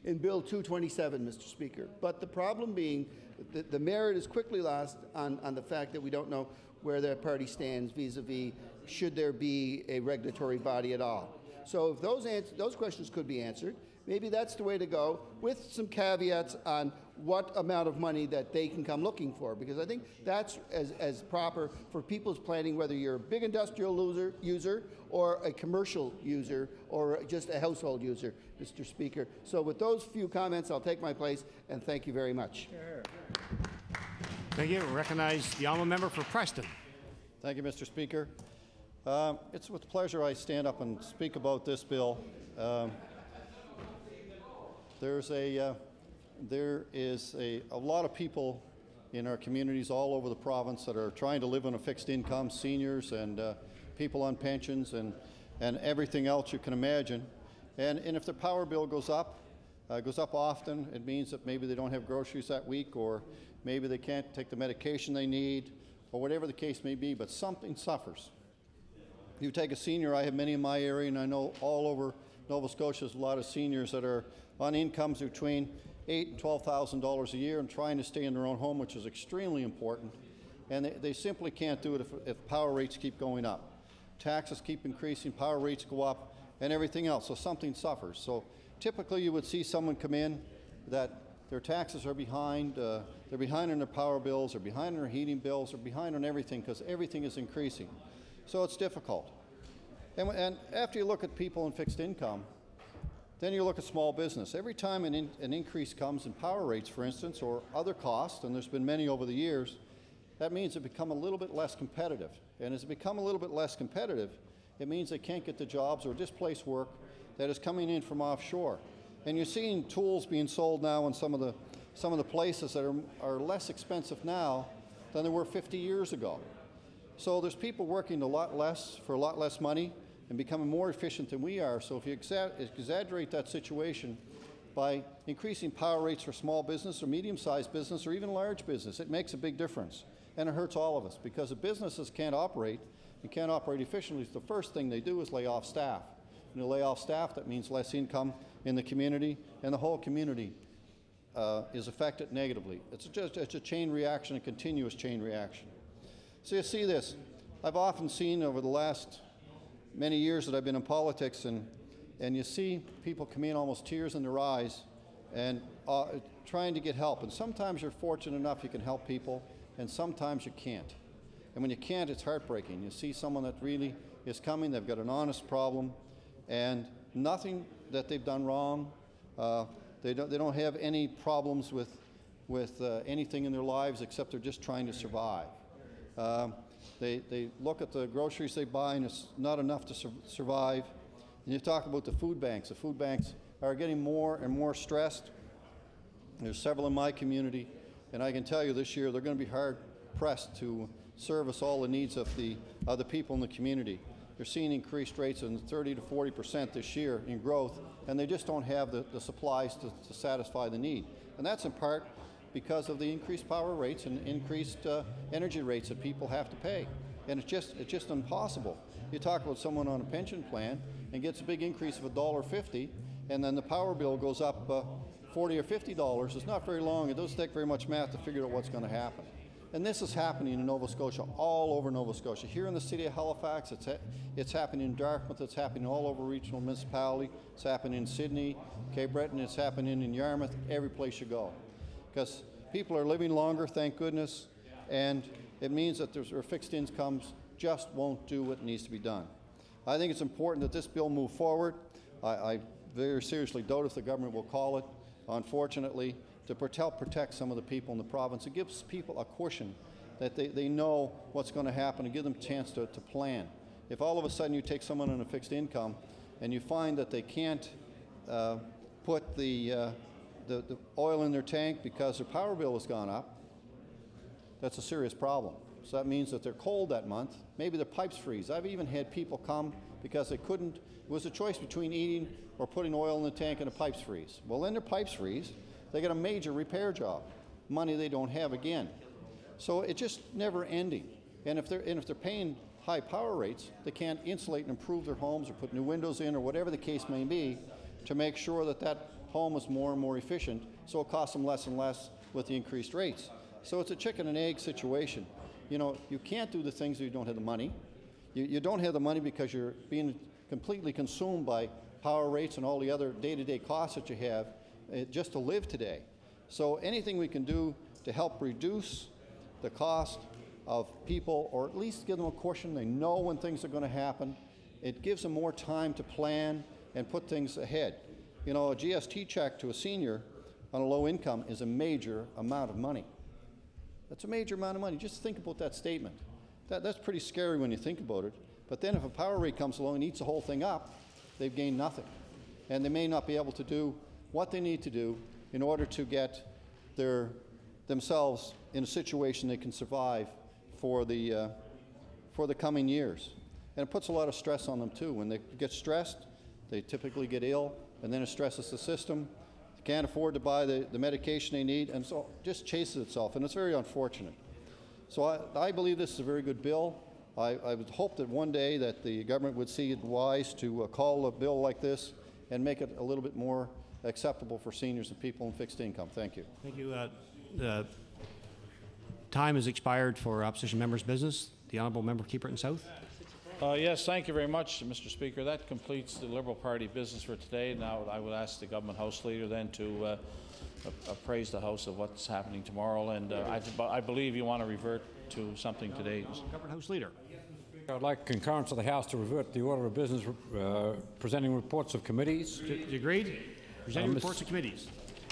in Bill 227, Mr. Speaker. But the problem being that the merit is quickly lost on the fact that we don't know where their party stands vis-a-vis should there be a regulatory body at all. So if those questions could be answered, maybe that's the way to go, with some caveats on what amount of money that they can come looking for, because I think that's as proper for people's planning, whether you're a big industrial user or a commercial user or just a household user, Mr. Speaker. So with those few comments, I'll take my place, and thank you very much. Thank you. Recognize the honourable member for Preston. Thank you, Mr. Speaker. It's with pleasure I stand up and speak about this bill. There is a lot of people in our communities all over the province that are trying to live on a fixed income, seniors and people on pensions and everything else you can imagine. And if the power bill goes up often, it means that maybe they don't have groceries that week, or maybe they can't take the medication they need, or whatever the case may be, but something suffers. You take a senior, I have many in my area, and I know all over Nova Scotia there's a lot of seniors that are on incomes between $8,000 and $12,000 a year and trying to stay in their own home, which is extremely important. And they simply can't do it if power rates keep going up. Taxes keep increasing, power rates go up, and everything else. So something suffers. So typically you would see someone come in that their taxes are behind, they're behind on their power bills, they're behind on their heating bills, they're behind on everything because everything is increasing. So it's difficult. And after you look at people in fixed income, then you look at small business. Every time an increase comes in power rates, for instance, or other costs, and there's been many over the years, that means it become a little bit less competitive. And as it become a little bit less competitive, it means they can't get the jobs or displaced work that is coming in from offshore. And you're seeing tools being sold now in some of the places that are less expensive now than they were 50 years ago. So there's people working a lot less for a lot less money and becoming more efficient than we are. So if you exaggerate that situation by increasing power rates for small business or medium-sized business or even large business, it makes a big difference. And it hurts all of us, because if businesses can't operate and can't operate efficiently, the first thing they do is lay off staff. When you lay off staff, that means less income in the community, and the whole community is affected negatively. It's a chain reaction, a continuous chain reaction. So you see this. I've often seen over the last many years that I've been in politics, and you see people come in almost tears in their eyes and trying to get help. And sometimes you're fortunate enough you can help people, and sometimes you can't. And when you can't, it's heartbreaking. You see someone that really is coming, they've got an honest problem, and nothing that they've done wrong. They don't have any problems with anything in their lives except they're just trying to survive. They look at the groceries they buy, and it's not enough to survive. And you talk about the food banks. The food banks are getting more and more stressed. There's several in my community, and I can tell you this year they're going to be hard-pressed to service all the needs of the people in the community. They're seeing increased rates of 30 to 40% this year in growth, and they just don't have the supplies to satisfy the need. And that's in part because of the increased power rates and increased energy rates that people have to pay. And it's just impossible. You talk about someone on a pension plan and gets a big increase of $1.50, and then the power bill goes up $40 or $50. It's not very long. It doesn't take very much math to figure out what's going to happen. And this is happening in Nova Scotia, all over Nova Scotia. Here in the city of Halifax, it's happening in Dartmouth, it's happening all over regional municipality, it's happening in Sydney, Cape Breton, it's happening in Yarmouth, every place you go. Because people are living longer, thank goodness, and it means that their fixed incomes just won't do what needs to be done. I think it's important that this bill move forward. I very seriously doubt if the government will call it, unfortunately, to help protect some of the people in the province. It gives people a cushion that they know what's going to happen and give them a chance to plan. If all of a sudden you take someone on a fixed income and you find that they can't put the oil in their tank because their power bill has gone up, that's a serious problem. So that means that they're cold that month. Maybe their pipes freeze. I've even had people come because they couldn't. It was a choice between eating or putting oil in the tank and the pipes freeze. Well, then their pipes freeze. They get a major repair job, money they don't have again. So it's just never ending. And if they're paying high power rates, they can't insulate and improve their homes or put new windows in or whatever the case may be to make sure that home is more and more efficient, so it costs them less and less with the increased rates. So it's a chicken and egg situation. You know, you can't do the things if you don't have the money. You don't have the money because you're being completely consumed by power rates and all the other day-to-day costs that you have just to live today. So anything we can do to help reduce the cost of people, or at least give them a cushion, they know when things are going to happen. It gives them more time to plan and put things ahead. You know, a GST check to a senior on a low income is a major amount of money. That's a major amount of money. Just think about that statement. That's pretty scary when you think about it. But then if a power rate comes along and eats the whole thing up, they've gained nothing. And they may not be able to do what they need to do in order to get themselves in a situation they can survive for the coming years. And it puts a lot of stress on them too. When they get stressed, they typically get ill, and then it stresses the system. They can't afford to buy the medication they need, and so it just chases itself, and it's very unfortunate. So I believe this is a very good bill. I would hope that one day that the government would see it wise to call a bill like this and make it a little bit more acceptable for seniors and people in fixed income. Thank you. Thank you. Time has expired for opposition members' business. The honourable member Keeperton South. Yes, thank you very much, Mr. Speaker. That completes the Liberal Party business for today. Now I will ask the Government House Leader then to appraise the House of what's happening tomorrow, and I believe you want to revert to something today. Government House Leader. I'd like concurrence of the House to revert the order of business presenting reports of committees. Agreed? Presenting reports of committees.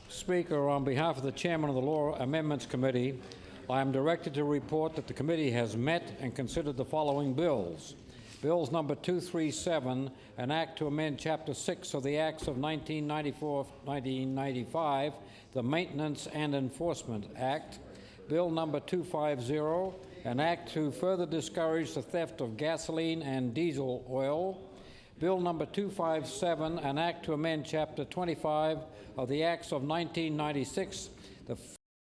Speaker, on behalf of the Chairman of the Law Amendments Committee, I am directed to report that the committee has met and considered the following bills. Bills number 237, an act to amend Chapter 6 of the Acts of 1994-1995, the Maintenance and Enforcement Act. Bill number 250, an act to further discourage the theft of gasoline and diesel oil. Bill number 257, an act to amend Chapter 25 of the Acts of 1996, the